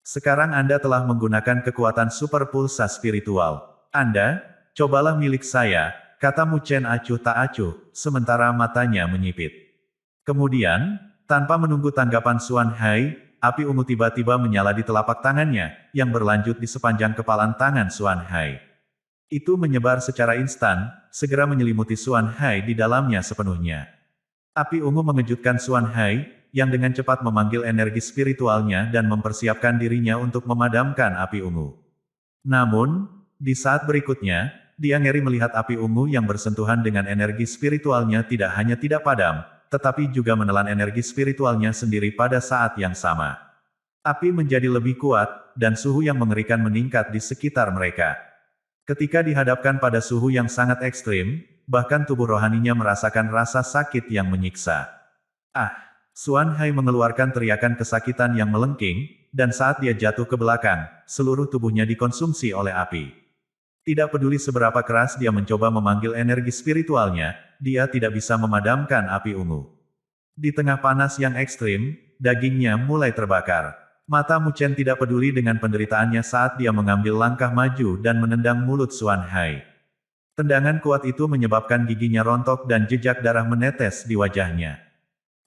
Sekarang Anda telah menggunakan kekuatan super pulsa spiritual. Anda, cobalah milik saya, kata Mu Chen acuh tak acuh, sementara matanya menyipit. Kemudian, tanpa menunggu tanggapan Xuan Hai, api ungu tiba-tiba menyala di telapak tangannya, yang berlanjut di sepanjang kepalan tangan Xuan Hai. Itu menyebar secara instan, segera menyelimuti Xuan Hai di dalamnya sepenuhnya. Api ungu mengejutkan Xuan Hai, yang dengan cepat memanggil energi spiritualnya dan mempersiapkan dirinya untuk memadamkan api ungu. Namun, di saat berikutnya, dia ngeri melihat api ungu yang bersentuhan dengan energi spiritualnya tidak hanya tidak padam, tetapi juga menelan energi spiritualnya sendiri pada saat yang sama. Api menjadi lebih kuat, dan suhu yang mengerikan meningkat di sekitar mereka. Ketika dihadapkan pada suhu yang sangat ekstrim, bahkan tubuh rohaninya merasakan rasa sakit yang menyiksa. Ah! Xuan Hai mengeluarkan teriakan kesakitan yang melengking, dan saat dia jatuh ke belakang, seluruh tubuhnya dikonsumsi oleh api. Tidak peduli seberapa keras dia mencoba memanggil energi spiritualnya, dia tidak bisa memadamkan api ungu. Di tengah panas yang ekstrim, dagingnya mulai terbakar. Mata Mu Chen tidak peduli dengan penderitaannya saat dia mengambil langkah maju dan menendang mulut Xuan Hai. Tendangan kuat itu menyebabkan giginya rontok dan jejak darah menetes di wajahnya.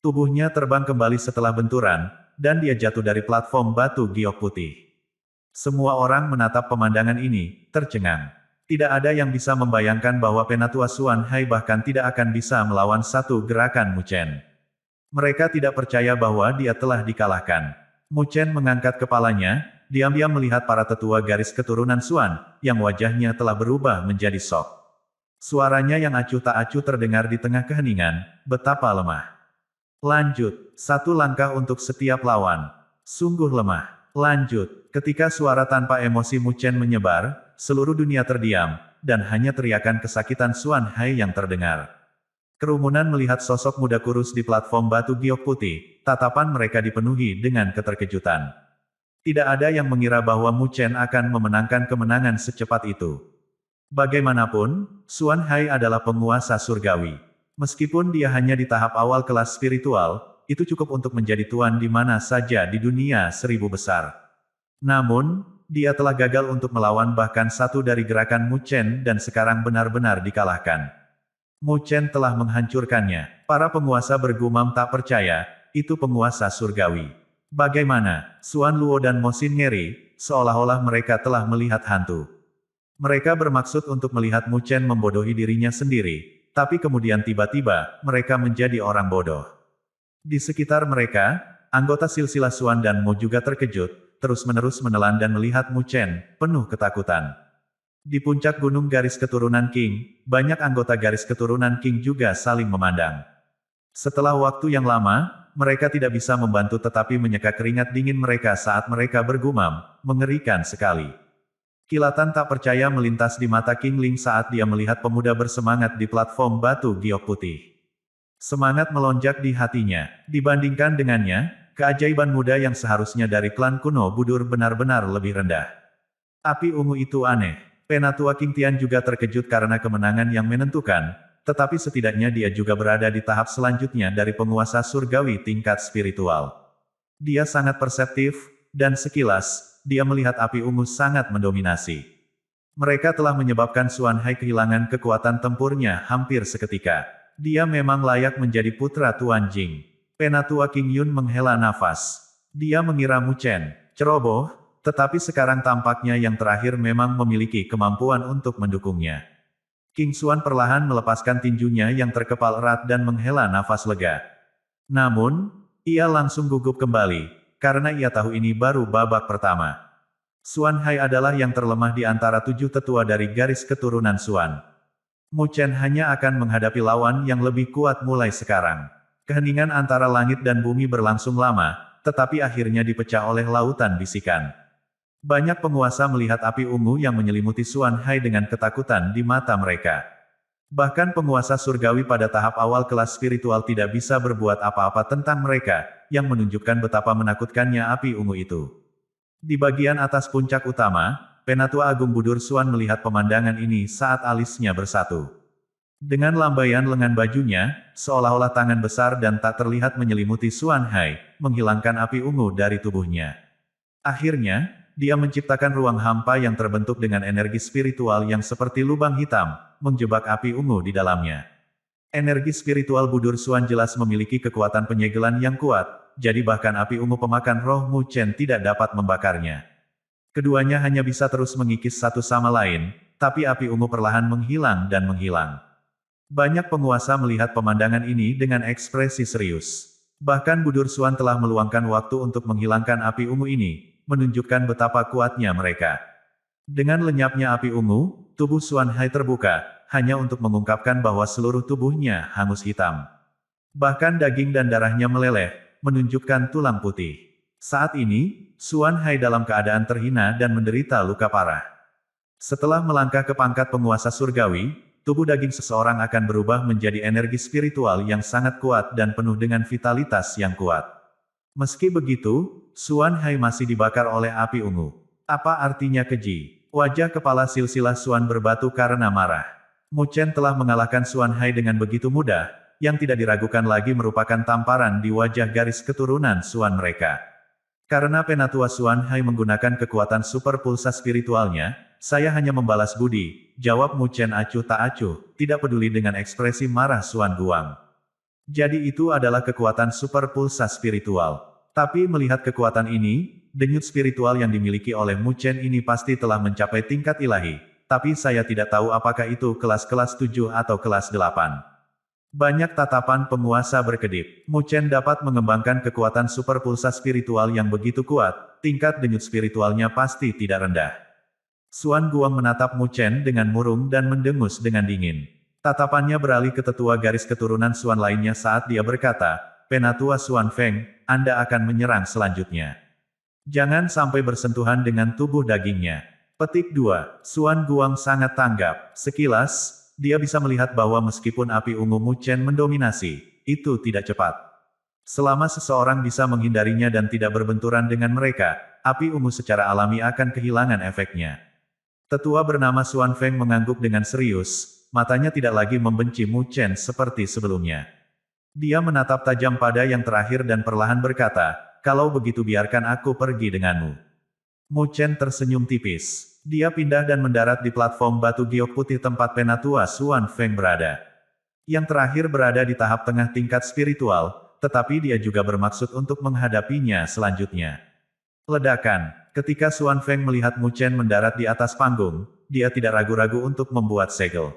Tubuhnya terbang kembali setelah benturan, dan dia jatuh dari platform batu giok putih. Semua orang menatap pemandangan ini, tercengang. Tidak ada yang bisa membayangkan bahwa penatua Xuan Hai bahkan tidak akan bisa melawan satu gerakan Mu Chen. Mereka tidak percaya bahwa dia telah dikalahkan. Mu Chen mengangkat kepalanya, diam-diam melihat para tetua garis keturunan Xuan, yang wajahnya telah berubah menjadi sok. Suaranya yang acuh tak acuh terdengar di tengah keheningan, betapa lemah. Lanjut, satu langkah untuk setiap lawan. Sungguh lemah. Lanjut, ketika suara tanpa emosi Mu Chen menyebar, seluruh dunia terdiam, dan hanya teriakan kesakitan Xuan Hai yang terdengar. Kerumunan melihat sosok muda kurus di platform batu giok putih, tatapan mereka dipenuhi dengan keterkejutan. Tidak ada yang mengira bahwa Mu Chen akan memenangkan kemenangan secepat itu. Bagaimanapun, Xuan Hai adalah penguasa surgawi. Meskipun dia hanya di tahap awal kelas spiritual, itu cukup untuk menjadi tuan di mana saja di dunia 1000 besar. Namun, dia telah gagal untuk melawan bahkan satu dari gerakan Mu Chen dan sekarang benar-benar dikalahkan. Mu Chen telah menghancurkannya. Para penguasa bergumam tak percaya, itu penguasa surgawi. Bagaimana? Xuan Luo dan Mo Xin ngeri, seolah-olah mereka telah melihat hantu. Mereka bermaksud untuk melihat Mu Chen membodohi dirinya sendiri, tapi kemudian tiba-tiba, mereka menjadi orang bodoh. Di sekitar mereka, anggota silsilah Xuan dan Mo juga terkejut, terus-menerus menelan dan melihat Mu Chen, penuh ketakutan. Di puncak gunung garis keturunan Qing, banyak anggota garis keturunan Qing juga saling memandang. Setelah waktu yang lama, mereka tidak bisa membantu tetapi menyeka keringat dingin mereka saat mereka bergumam, mengerikan sekali. Kilatan tak percaya melintas di mata Qing Ling saat dia melihat pemuda bersemangat di platform batu giok putih. Semangat melonjak di hatinya. Dibandingkan dengannya, keajaiban muda yang seharusnya dari klan kuno Budur benar-benar lebih rendah. Api ungu itu aneh. Penatua Qing Tian juga terkejut karena kemenangan yang menentukan, tetapi setidaknya dia juga berada di tahap selanjutnya dari penguasa surgawi tingkat spiritual. Dia sangat perseptif, dan sekilas, dia melihat api ungu sangat mendominasi. Mereka telah menyebabkan Xuan Hai kehilangan kekuatan tempurnya hampir seketika. Dia memang layak menjadi putra Tuan Jing. Penatua King Yun menghela nafas. Dia mengira Mu Chen ceroboh, tetapi sekarang tampaknya yang terakhir memang memiliki kemampuan untuk mendukungnya. King Xuan perlahan melepaskan tinjunya yang terkepal erat dan menghela nafas lega. Namun, ia langsung gugup kembali, karena ia tahu ini baru babak pertama. Xuan Hai adalah yang terlemah di antara 7 tetua dari garis keturunan Xuan. Mu Chen hanya akan menghadapi lawan yang lebih kuat mulai sekarang. Keheningan antara langit dan bumi berlangsung lama, tetapi akhirnya dipecah oleh lautan bisikan. Banyak penguasa melihat api ungu yang menyelimuti Xuan Hai dengan ketakutan di mata mereka. Bahkan penguasa surgawi pada tahap awal kelas spiritual tidak bisa berbuat apa-apa tentang mereka, yang menunjukkan betapa menakutkannya api ungu itu. Di bagian atas puncak utama, Penatua Agung Budur Xuan melihat pemandangan ini saat alisnya bersatu. Dengan lambaian lengan bajunya, seolah-olah tangan besar dan tak terlihat menyelimuti Xuan Hai, menghilangkan api ungu dari tubuhnya. Akhirnya, dia menciptakan ruang hampa yang terbentuk dengan energi spiritual yang seperti lubang hitam, menjebak api ungu di dalamnya. Energi spiritual Budur Xuan jelas memiliki kekuatan penyegelan yang kuat, jadi bahkan api ungu pemakan roh Mu Chen tidak dapat membakarnya. Keduanya hanya bisa terus mengikis satu sama lain, tapi api ungu perlahan menghilang dan menghilang. Banyak penguasa melihat pemandangan ini dengan ekspresi serius. Bahkan Budur Xuan telah meluangkan waktu untuk menghilangkan api ungu ini, menunjukkan betapa kuatnya mereka. Dengan lenyapnya api ungu, tubuh Xuan Hai terbuka, hanya untuk mengungkapkan bahwa seluruh tubuhnya hangus hitam. Bahkan daging dan darahnya meleleh, menunjukkan tulang putih. Saat ini, Xuan Hai dalam keadaan terhina dan menderita luka parah. Setelah melangkah ke pangkat penguasa surgawi, tubuh daging seseorang akan berubah menjadi energi spiritual yang sangat kuat dan penuh dengan vitalitas yang kuat. Meski begitu, Xuan Hai masih dibakar oleh api ungu. Apa artinya keji? Wajah kepala silsilah Xuan berbatu karena marah. Mu Chen telah mengalahkan Xuan Hai dengan begitu mudah, yang tidak diragukan lagi merupakan tamparan di wajah garis keturunan Xuan mereka. Karena Penatua Xuan Hai menggunakan kekuatan super pulsa spiritualnya, saya hanya membalas budi, jawab Mu Chen acuh tak acuh, tidak peduli dengan ekspresi marah Xuan Guang. Jadi itu adalah kekuatan super pulsa spiritual. Tapi melihat kekuatan ini, denyut spiritual yang dimiliki oleh Mu Chen ini pasti telah mencapai tingkat ilahi, tapi saya tidak tahu apakah itu kelas-kelas 7 atau kelas 8. Banyak tatapan penguasa berkedip. Mu Chen dapat mengembangkan kekuatan super pulsa spiritual yang begitu kuat, tingkat denyut spiritualnya pasti tidak rendah. Xuan Guang menatap Mu Chen dengan murung dan mendengus dengan dingin. Tatapannya beralih ke tetua garis keturunan Xuan lainnya saat dia berkata, Penatua Xuan Feng, Anda akan menyerang selanjutnya. Jangan sampai bersentuhan dengan tubuh dagingnya. Petik 2. Xuan Guang sangat tanggap. Sekilas, dia bisa melihat bahwa meskipun api ungu Mu Chen mendominasi, itu tidak cepat. Selama seseorang bisa menghindarinya dan tidak berbenturan dengan mereka, api ungu secara alami akan kehilangan efeknya. Tetua bernama Xuan Feng mengangguk dengan serius, matanya tidak lagi membenci Mu Chen seperti sebelumnya. Dia menatap tajam pada yang terakhir dan perlahan berkata, kalau begitu biarkan aku pergi denganmu. Mu Chen tersenyum tipis. Dia pindah dan mendarat di platform batu giok putih tempat Penatua Xuan Feng berada. Yang terakhir berada di tahap tengah tingkat spiritual, tetapi dia juga bermaksud untuk menghadapinya selanjutnya. Ledakan. Ketika Xuan Feng melihat Mu Chen mendarat di atas panggung, dia tidak ragu-ragu untuk membuat segel.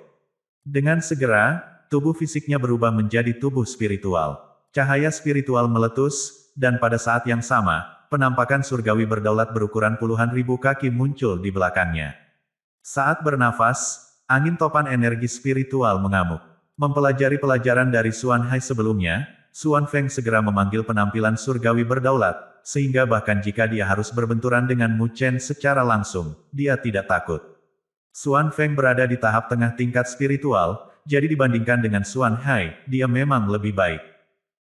Dengan segera, tubuh fisiknya berubah menjadi tubuh spiritual. Cahaya spiritual meletus, dan pada saat yang sama, penampakan surgawi berdaulat berukuran puluhan ribu kaki muncul di belakangnya. Saat bernafas, angin topan energi spiritual mengamuk. Mempelajari pelajaran dari Xuan Hai sebelumnya, Xuan Feng segera memanggil penampilan surgawi berdaulat, sehingga bahkan jika dia harus berbenturan dengan Mu Chen secara langsung, dia tidak takut. Xuan Feng berada di tahap tengah tingkat spiritual, jadi dibandingkan dengan Xuan Hai, dia memang lebih baik.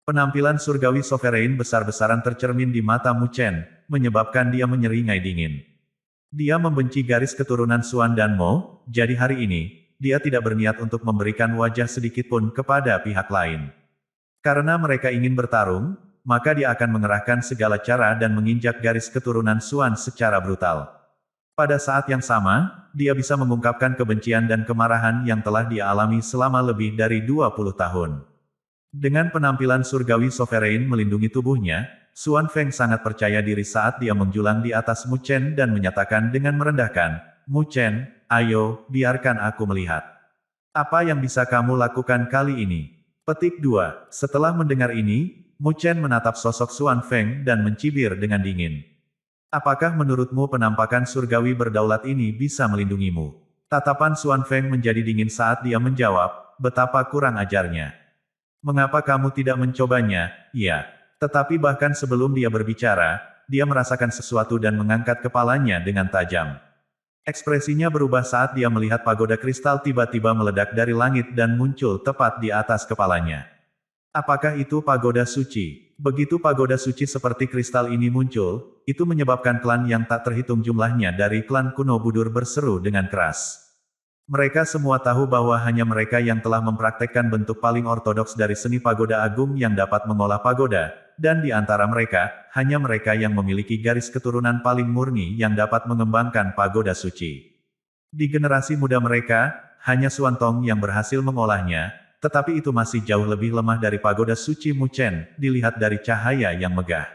Penampilan surgawi sovereign besar-besaran tercermin di mata Mu Chen, menyebabkan dia menyeringai dingin. Dia membenci garis keturunan Xuan dan Mo, jadi hari ini, dia tidak berniat untuk memberikan wajah sedikitpun kepada pihak lain. Karena mereka ingin bertarung, maka dia akan mengerahkan segala cara dan menginjak garis keturunan Xuan secara brutal. Pada saat yang sama, dia bisa mengungkapkan kebencian dan kemarahan yang telah dia alami selama lebih dari 20 tahun. Dengan penampilan surgawi sovereign melindungi tubuhnya, Xuan Feng sangat percaya diri saat dia menjulang di atas Mu Chen dan menyatakan dengan merendahkan, Mu Chen, ayo, biarkan aku melihat. Apa yang bisa kamu lakukan kali ini? Petik 2. Setelah mendengar ini, Mu Chen menatap sosok Xuan Feng dan mencibir dengan dingin. Apakah menurutmu penampakan surgawi berdaulat ini bisa melindungimu? Tatapan Xuan Feng menjadi dingin saat dia menjawab, betapa kurang ajarnya. Mengapa kamu tidak mencobanya? Ya. Tetapi bahkan sebelum dia berbicara, dia merasakan sesuatu dan mengangkat kepalanya dengan tajam. Ekspresinya berubah saat dia melihat pagoda kristal tiba-tiba meledak dari langit dan muncul tepat di atas kepalanya. Apakah itu pagoda suci? Begitu pagoda suci seperti kristal ini muncul, itu menyebabkan klan yang tak terhitung jumlahnya dari klan kuno Budur berseru dengan keras. Mereka semua tahu bahwa hanya mereka yang telah mempraktekkan bentuk paling ortodoks dari seni pagoda agung yang dapat mengolah pagoda, dan di antara mereka, hanya mereka yang memiliki garis keturunan paling murni yang dapat mengembangkan pagoda suci. Di generasi muda mereka, hanya Xuan Tong yang berhasil mengolahnya, tetapi itu masih jauh lebih lemah dari pagoda suci Mu Chen, dilihat dari cahaya yang megah.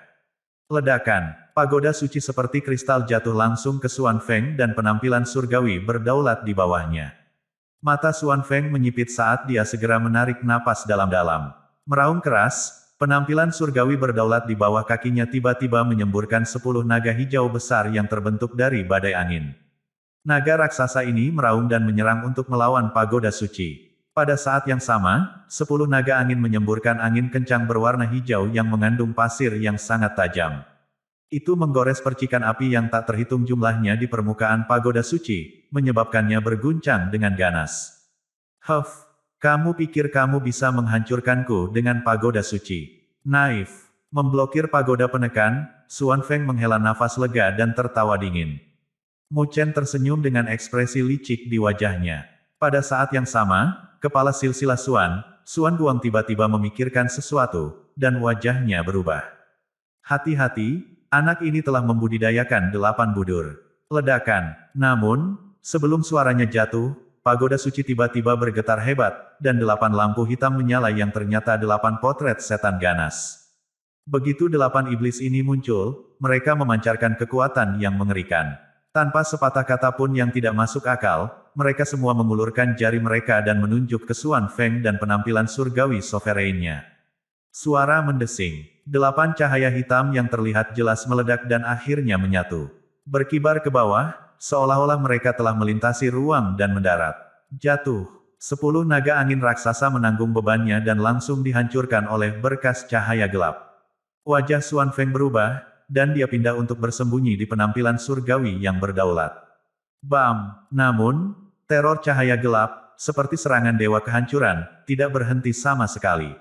Ledakan, pagoda suci seperti kristal jatuh langsung ke Xuan Feng dan penampilan surgawi berdaulat di bawahnya. Mata Xuan Feng menyipit saat dia segera menarik napas dalam-dalam. Meraung keras, penampilan surgawi berdaulat di bawah kakinya tiba-tiba menyemburkan 10 naga hijau besar yang terbentuk dari badai angin. Naga raksasa ini meraung dan menyerang untuk melawan pagoda suci. Pada saat yang sama, 10 naga angin menyemburkan angin kencang berwarna hijau yang mengandung pasir yang sangat tajam. Itu menggores percikan api yang tak terhitung jumlahnya di permukaan pagoda suci, menyebabkannya berguncang dengan ganas. Huff, kamu pikir kamu bisa menghancurkanku dengan pagoda suci? Naif. Memblokir pagoda penekan, Xuan Feng menghela nafas lega dan tertawa dingin. Mu Chen tersenyum dengan ekspresi licik di wajahnya. Pada saat yang sama, kepala silsilah Xuan Guang tiba-tiba memikirkan sesuatu, dan wajahnya berubah. Hati-hati, anak ini telah membudidayakan 8 budur. Ledakan. Namun, sebelum suaranya jatuh, pagoda suci tiba-tiba bergetar hebat, dan 8 lampu hitam menyala yang ternyata 8 potret setan ganas. Begitu 8 iblis ini muncul, mereka memancarkan kekuatan yang mengerikan. Tanpa sepatah kata pun yang tidak masuk akal, mereka semua mengulurkan jari mereka dan menunjuk ke Xuan Feng dan penampilan surgawi sovereignnya. Suara mendesing. 8 cahaya hitam yang terlihat jelas meledak dan akhirnya menyatu. Berkibar ke bawah, seolah-olah mereka telah melintasi ruang dan mendarat. Jatuh. 10 naga angin raksasa menanggung bebannya dan langsung dihancurkan oleh berkas cahaya gelap. Wajah Xuan Feng berubah, dan dia pindah untuk bersembunyi di penampilan surgawi yang berdaulat. Bam! Namun, teror cahaya gelap, seperti serangan dewa kehancuran, tidak berhenti sama sekali.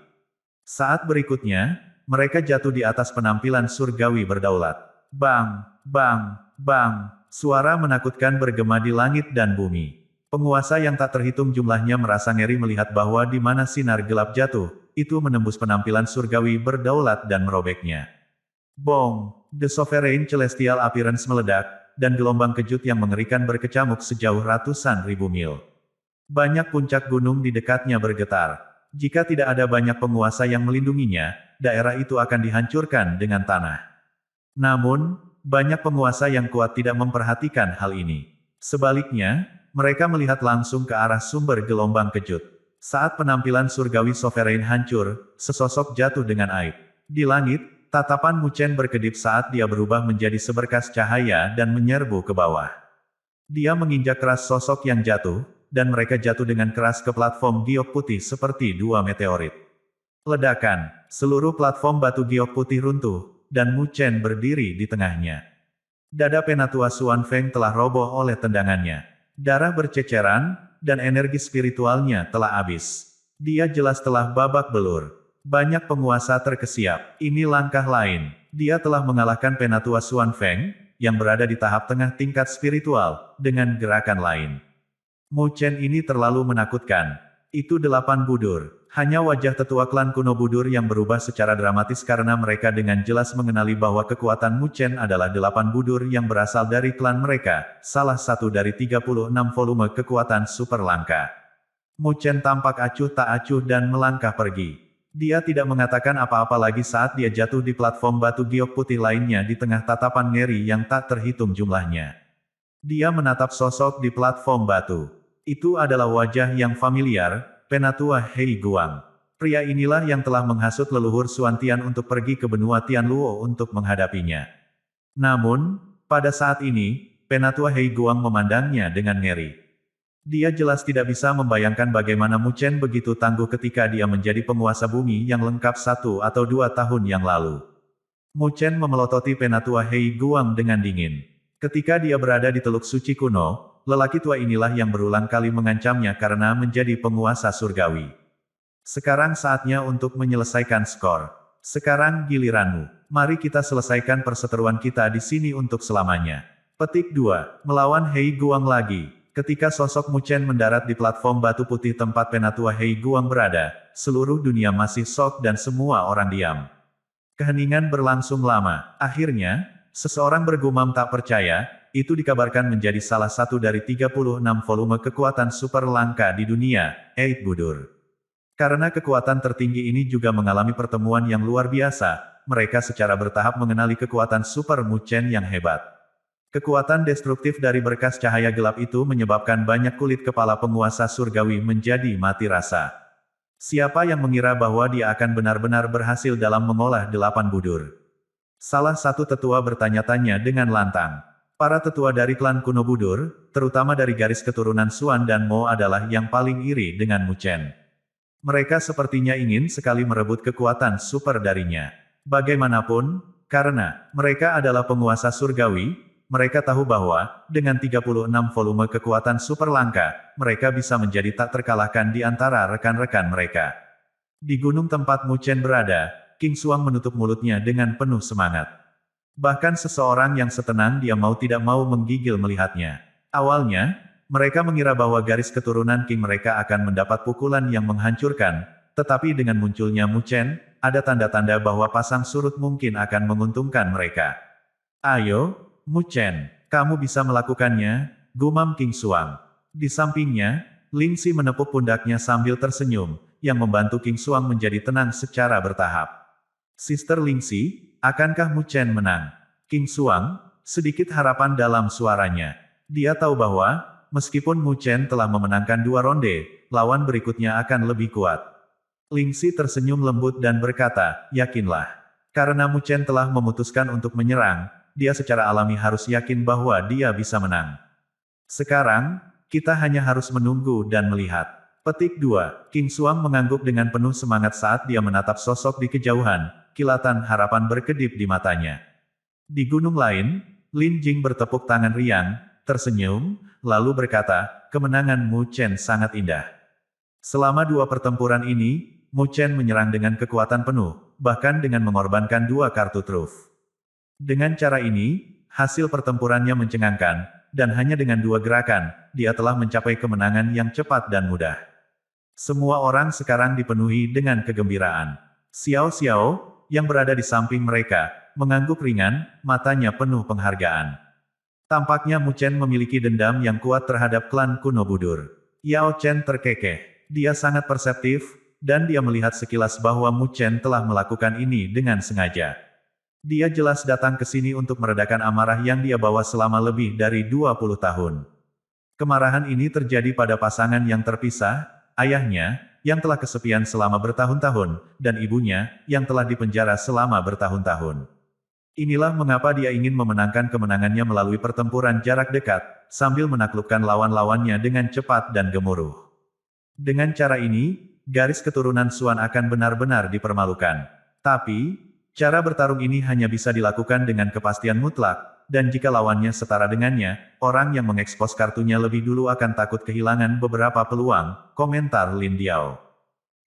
Saat berikutnya, mereka jatuh di atas penampilan surgawi berdaulat. Bang! Bang! Bang! Suara menakutkan bergema di langit dan bumi. Penguasa yang tak terhitung jumlahnya merasa ngeri melihat bahwa di mana sinar gelap jatuh, itu menembus penampilan surgawi berdaulat dan merobeknya. Bong! The Sovereign Celestial Appearance meledak, dan gelombang kejut yang mengerikan berkecamuk sejauh ratusan ribu mil. Banyak puncak gunung di dekatnya bergetar. Jika tidak ada banyak penguasa yang melindunginya, daerah itu akan dihancurkan dengan tanah. Namun, banyak penguasa yang kuat tidak memperhatikan hal ini. Sebaliknya, mereka melihat langsung ke arah sumber gelombang kejut. Saat penampilan surgawi sovereign hancur, sesosok jatuh dengan aib. Di langit, tatapan Mu Chen berkedip saat dia berubah menjadi seberkas cahaya dan menyerbu ke bawah. Dia menginjak keras sosok yang jatuh, dan mereka jatuh dengan keras ke platform giok putih seperti 2 meteorit. Ledakan, seluruh platform batu giok putih runtuh, dan Mu Chen berdiri di tengahnya. Dada penatua Xuan Feng telah roboh oleh tendangannya. Darah berceceran, dan energi spiritualnya telah habis. Dia jelas telah babak belur. Banyak penguasa terkesiap. Ini langkah lain. Dia telah mengalahkan penatua Xuan Feng, yang berada di tahap tengah tingkat spiritual, dengan gerakan lain. Mu Chen ini terlalu menakutkan. Itu 8 budur. Hanya wajah tetua klan kuno Budur yang berubah secara dramatis karena mereka dengan jelas mengenali bahwa kekuatan Mu Chen adalah 8 budur yang berasal dari klan mereka, salah satu dari 36 volume kekuatan super langka. Mu Chen tampak acuh tak acuh dan melangkah pergi. Dia tidak mengatakan apa-apa lagi saat dia jatuh di platform batu giok putih lainnya di tengah tatapan ngeri yang tak terhitung jumlahnya. Dia menatap sosok di platform batu. Itu adalah wajah yang familiar, Penatua Hei Guang. Pria inilah yang telah menghasut leluhur Xuan Tian untuk pergi ke benua Tianluo untuk menghadapinya. Namun, pada saat ini, Penatua Hei Guang memandangnya dengan ngeri. Dia jelas tidak bisa membayangkan bagaimana Mu Chen begitu tangguh ketika dia menjadi penguasa bumi yang lengkap 1 atau 2 tahun yang lalu. Mu Chen memelototi Penatua Hei Guang dengan dingin. Ketika dia berada di Teluk Suci kuno, lelaki tua inilah yang berulang kali mengancamnya karena menjadi penguasa surgawi. Sekarang saatnya untuk menyelesaikan skor. Sekarang giliranmu. Mari kita selesaikan perseteruan kita di sini untuk selamanya. Petik 2. Melawan Hei Guang lagi. Ketika sosok Mu Chen mendarat di platform batu putih tempat Penatua Hei Guang berada, seluruh dunia masih shock dan semua orang diam. Keheningan berlangsung lama. Akhirnya, seseorang bergumam tak percaya, itu dikabarkan menjadi salah satu dari 36 volume kekuatan super langka di dunia, Eid Budur. Karena kekuatan tertinggi ini juga mengalami pertemuan yang luar biasa, mereka secara bertahap mengenali kekuatan super Mu Chen yang hebat. Kekuatan destruktif dari berkas cahaya gelap itu menyebabkan banyak kulit kepala penguasa surgawi menjadi mati rasa. Siapa yang mengira bahwa dia akan benar-benar berhasil dalam mengolah 8 budur? Salah satu tetua bertanya-tanya dengan lantang. Para tetua dari klan kuno Budur, terutama dari garis keturunan Xuan dan Mo adalah yang paling iri dengan Mu Chen. Mereka sepertinya ingin sekali merebut kekuatan super darinya. Bagaimanapun, karena mereka adalah penguasa surgawi, mereka tahu bahwa, dengan 36 volume kekuatan super langka, mereka bisa menjadi tak terkalahkan di antara rekan-rekan mereka. Di gunung tempat Mu Chen berada, King Xuang menutup mulutnya dengan penuh semangat. Bahkan seseorang yang setenang dia mau tidak mau menggigil melihatnya. Awalnya, mereka mengira bahwa garis keturunan King mereka akan mendapat pukulan yang menghancurkan, tetapi dengan munculnya Mu Chen, ada tanda-tanda bahwa pasang surut mungkin akan menguntungkan mereka. Ayo, Mu Chen, kamu bisa melakukannya, gumam King Xuang. Di sampingnya, Ling Xi menepuk pundaknya sambil tersenyum, yang membantu King Xuang menjadi tenang secara bertahap. Sister Ling Xi, akankah Mu Chen menang? King Xuang, sedikit harapan dalam suaranya. Dia tahu bahwa, meskipun Mu Chen telah memenangkan 2 ronde, lawan berikutnya akan lebih kuat. Ling Xi tersenyum lembut dan berkata, yakinlah. Karena Mu Chen telah memutuskan untuk menyerang, dia secara alami harus yakin bahwa dia bisa menang. Sekarang, kita hanya harus menunggu dan melihat. Petik 2. King Xuang mengangguk dengan penuh semangat saat dia menatap sosok di kejauhan, kilatan harapan berkedip di matanya. Di gunung lain, Lin Jing bertepuk tangan riang, tersenyum, lalu berkata, kemenangan Mu Chen sangat indah. Selama 2 pertempuran ini, Mu Chen menyerang dengan kekuatan penuh, bahkan dengan mengorbankan 2 kartu truf. Dengan cara ini, hasil pertempurannya mencengangkan, dan hanya dengan 2 gerakan, dia telah mencapai kemenangan yang cepat dan mudah. Semua orang sekarang dipenuhi dengan kegembiraan. Xiao Xiao, yang berada di samping mereka, mengangguk ringan, matanya penuh penghargaan. Tampaknya Mu Chen memiliki dendam yang kuat terhadap klan kuno Budur. Yao Chen terkekeh. Dia sangat perseptif, dan dia melihat sekilas bahwa Mu Chen telah melakukan ini dengan sengaja. Dia jelas datang ke sini untuk meredakan amarah yang dia bawa selama lebih dari 20 tahun. Kemarahan ini terjadi pada pasangan yang terpisah, ayahnya, yang telah kesepian selama bertahun-tahun, dan ibunya, yang telah dipenjara selama bertahun-tahun. Inilah mengapa dia ingin memenangkan kemenangannya melalui pertempuran jarak dekat, sambil menaklukkan lawan-lawannya dengan cepat dan gemuruh. Dengan cara ini, garis keturunan Xuan akan benar-benar dipermalukan. Tapi, cara bertarung ini hanya bisa dilakukan dengan kepastian mutlak, dan jika lawannya setara dengannya, orang yang mengekspos kartunya lebih dulu akan takut kehilangan beberapa peluang, komentar Lin Diao.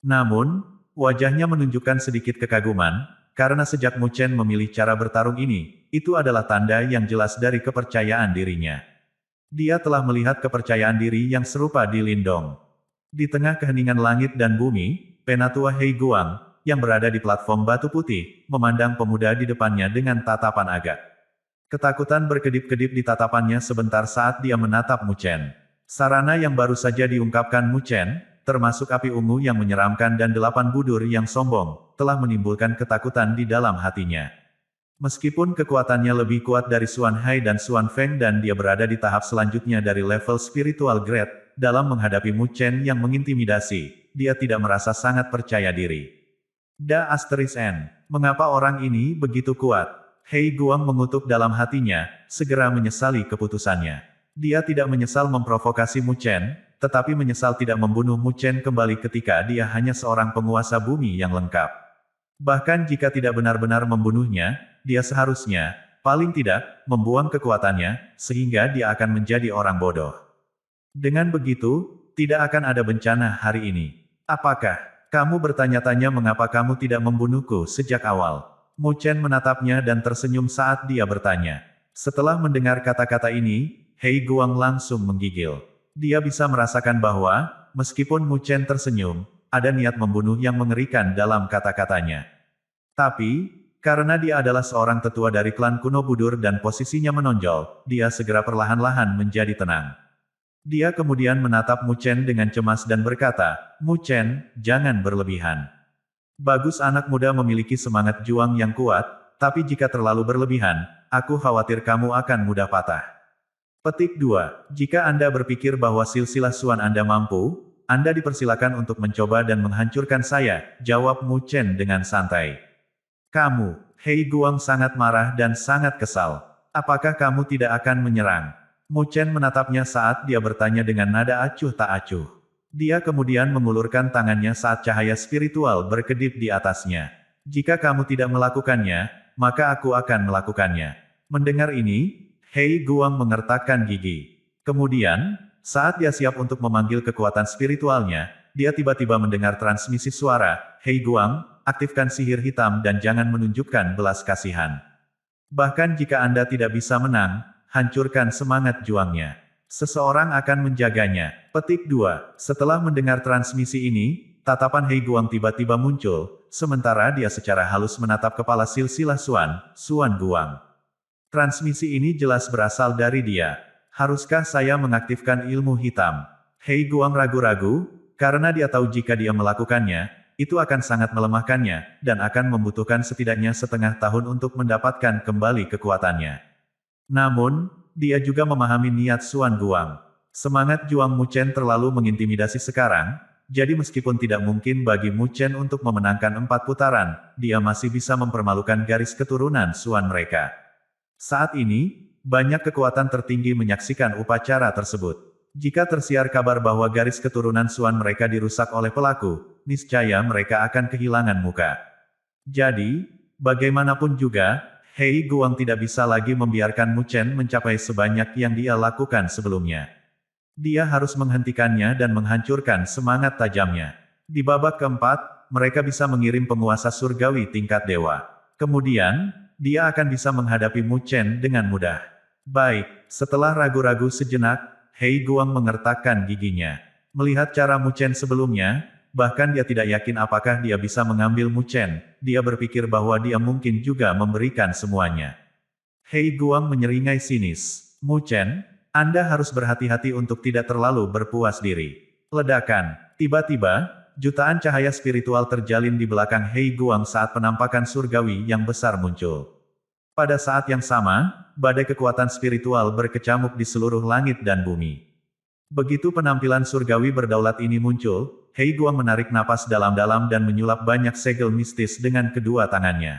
Namun, wajahnya menunjukkan sedikit kekaguman, karena sejak Mu Chen memilih cara bertarung ini, itu adalah tanda yang jelas dari kepercayaan dirinya. Dia telah melihat kepercayaan diri yang serupa di Lindong. Di tengah keheningan langit dan bumi, Penatua Hei Guang, yang berada di platform batu putih, memandang pemuda di depannya dengan tatapan agak. Ketakutan berkedip-kedip di tatapannya sebentar saat dia menatap Mu Chen. Sarana yang baru saja diungkapkan Mu Chen, termasuk api ungu yang menyeramkan dan 8 budur yang sombong, telah menimbulkan ketakutan di dalam hatinya. Meskipun kekuatannya lebih kuat dari Xuan Hai dan Xuan Feng dan dia berada di tahap selanjutnya dari level spiritual grade, dalam menghadapi Mu Chen yang mengintimidasi, dia tidak merasa sangat percaya diri. N. Mengapa orang ini begitu kuat? Hei Guang mengutuk dalam hatinya, segera menyesali keputusannya. Dia tidak menyesal memprovokasi Mu Chen, tetapi menyesal tidak membunuh Mu Chen kembali ketika dia hanya seorang penguasa bumi yang lengkap. Bahkan jika tidak benar-benar membunuhnya, dia seharusnya, paling tidak, membuang kekuatannya, sehingga dia akan menjadi orang bodoh. Dengan begitu, tidak akan ada bencana hari ini. Apakah kamu bertanya-tanya mengapa kamu tidak membunuhku sejak awal? Mu Chen menatapnya dan tersenyum saat dia bertanya. Setelah mendengar kata-kata ini, Hei Guang langsung menggigil. Dia bisa merasakan bahwa, meskipun Mu Chen tersenyum, ada niat membunuh yang mengerikan dalam kata-katanya. Tapi, karena dia adalah seorang tetua dari klan kuno Budur dan posisinya menonjol, dia segera perlahan-lahan menjadi tenang. Dia kemudian menatap Mu Chen dengan cemas dan berkata, Mu Chen, jangan berlebihan. Bagus anak muda memiliki semangat juang yang kuat, tapi jika terlalu berlebihan, aku khawatir kamu akan mudah patah. Petik 2. Jika Anda berpikir bahwa silsilah Xuan Anda mampu, Anda dipersilakan untuk mencoba dan menghancurkan saya, jawab Mu Chen dengan santai. Kamu, Hei Guang sangat marah dan sangat kesal. Apakah kamu tidak akan menyerang? Mu Chen menatapnya saat dia bertanya dengan nada acuh tak acuh. Dia kemudian mengulurkan tangannya saat cahaya spiritual berkedip di atasnya. Jika kamu tidak melakukannya, maka aku akan melakukannya. Mendengar ini, Hei Guang mengertakkan gigi. Kemudian, saat dia siap untuk memanggil kekuatan spiritualnya, dia tiba-tiba mendengar transmisi suara, Hei Guang, aktifkan sihir hitam dan jangan menunjukkan belas kasihan. Bahkan jika Anda tidak bisa menang, hancurkan semangat juangnya. Seseorang akan menjaganya. Petik 2. Setelah mendengar transmisi ini, tatapan Hei Guang tiba-tiba muncul, sementara dia secara halus menatap kepala silsilah Xuan Guang. Transmisi ini jelas berasal dari dia. Haruskah saya mengaktifkan ilmu hitam? Hei Guang ragu-ragu, karena dia tahu jika dia melakukannya, itu akan sangat melemahkannya, dan akan membutuhkan setidaknya setengah tahun untuk mendapatkan kembali kekuatannya. Namun, dia juga memahami niat Xuan Guang. Semangat juang Mu Chen terlalu mengintimidasi sekarang, jadi meskipun tidak mungkin bagi Mu Chen untuk memenangkan 4 putaran, dia masih bisa mempermalukan garis keturunan Xuan mereka. Saat ini, banyak kekuatan tertinggi menyaksikan upacara tersebut. Jika tersiar kabar bahwa garis keturunan Xuan mereka dirusak oleh pelaku, niscaya mereka akan kehilangan muka. Jadi, bagaimanapun juga, Hei Guang tidak bisa lagi membiarkan Mu Chen mencapai sebanyak yang dia lakukan sebelumnya. Dia harus menghentikannya dan menghancurkan semangat tajamnya. Di babak keempat, mereka bisa mengirim penguasa surgawi tingkat dewa. Kemudian, dia akan bisa menghadapi Mu Chen dengan mudah. Baik, setelah ragu-ragu sejenak, Hei Guang mengertakkan giginya. Melihat cara Mu Chen sebelumnya, bahkan dia tidak yakin apakah dia bisa mengambil Mu Chen, dia berpikir bahwa dia mungkin juga memberikan semuanya. Hei Guang menyeringai sinis. Mu Chen, Anda harus berhati-hati untuk tidak terlalu berpuas diri. Ledakan. Tiba-tiba, jutaan cahaya spiritual terjalin di belakang Hei Guang saat penampakan surgawi yang besar muncul. Pada saat yang sama, badai kekuatan spiritual berkecamuk di seluruh langit dan bumi. Begitu penampilan surgawi berdaulat ini muncul, Hei Guang menarik napas dalam-dalam dan menyulap banyak segel mistis dengan kedua tangannya.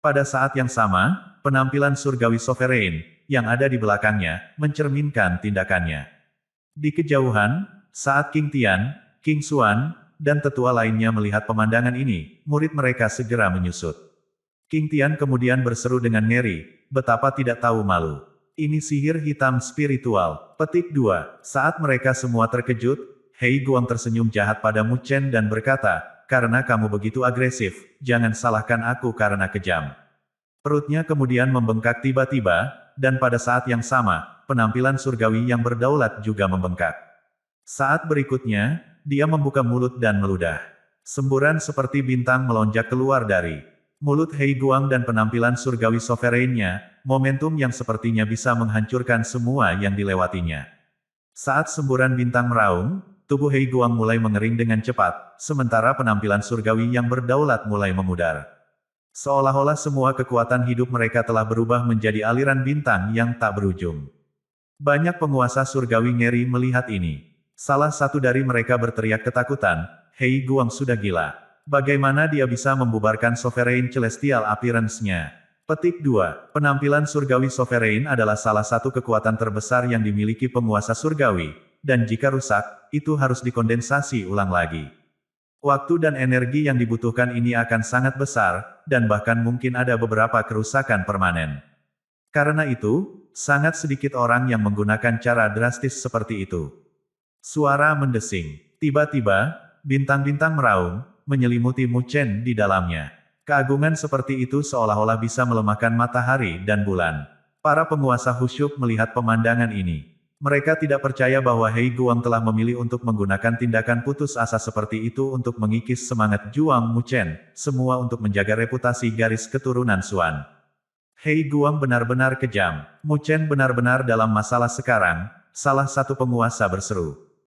Pada saat yang sama, penampilan surgawi sovereign, yang ada di belakangnya, mencerminkan tindakannya. Di kejauhan, saat King Tian, King Xuan, dan tetua lainnya melihat pemandangan ini, murid mereka segera menyusut. King Tian kemudian berseru dengan ngeri, betapa tidak tahu malu. Ini sihir hitam spiritual. Petik 2. Saat mereka semua terkejut, Hei Guang tersenyum jahat pada Mu Chen dan berkata, karena kamu begitu agresif, jangan salahkan aku karena kejam. Perutnya kemudian membengkak tiba-tiba, dan pada saat yang sama, penampilan surgawi yang berdaulat juga membengkak. Saat berikutnya, dia membuka mulut dan meludah. Semburan seperti bintang melonjak keluar dari mulut Hei Guang dan penampilan surgawi sovereignnya, momentum yang sepertinya bisa menghancurkan semua yang dilewatinya. Saat semburan bintang meraung, tubuh Hei Guang mulai mengering dengan cepat, sementara penampilan surgawi yang berdaulat mulai memudar. Seolah-olah semua kekuatan hidup mereka telah berubah menjadi aliran bintang yang tak berujung. Banyak penguasa surgawi ngeri melihat ini. Salah satu dari mereka berteriak ketakutan, Hei Guang sudah gila. Bagaimana dia bisa membubarkan Sovereign Celestial Appearance-nya? Petik 2. Penampilan surgawi Sovereign adalah salah satu kekuatan terbesar yang dimiliki penguasa surgawi, dan jika rusak, itu harus dikondensasi ulang lagi. Waktu dan energi yang dibutuhkan ini akan sangat besar, dan bahkan mungkin ada beberapa kerusakan permanen. Karena itu, sangat sedikit orang yang menggunakan cara drastis seperti itu. Suara mendesing. Tiba-tiba, bintang-bintang meraung, menyelimuti Mu Chen di dalamnya. Keagungan seperti itu seolah-olah bisa melemahkan matahari dan bulan. Para penguasa khusyuk melihat pemandangan ini. Mereka tidak percaya bahwa Hei Guang telah memilih untuk menggunakan tindakan putus asa seperti itu untuk mengikis semangat juang Mu Chen, semua untuk menjaga reputasi garis keturunan Xuan. Hei Guang benar-benar kejam. Mu Chen benar-benar dalam masalah sekarang, salah satu penguasa berseru.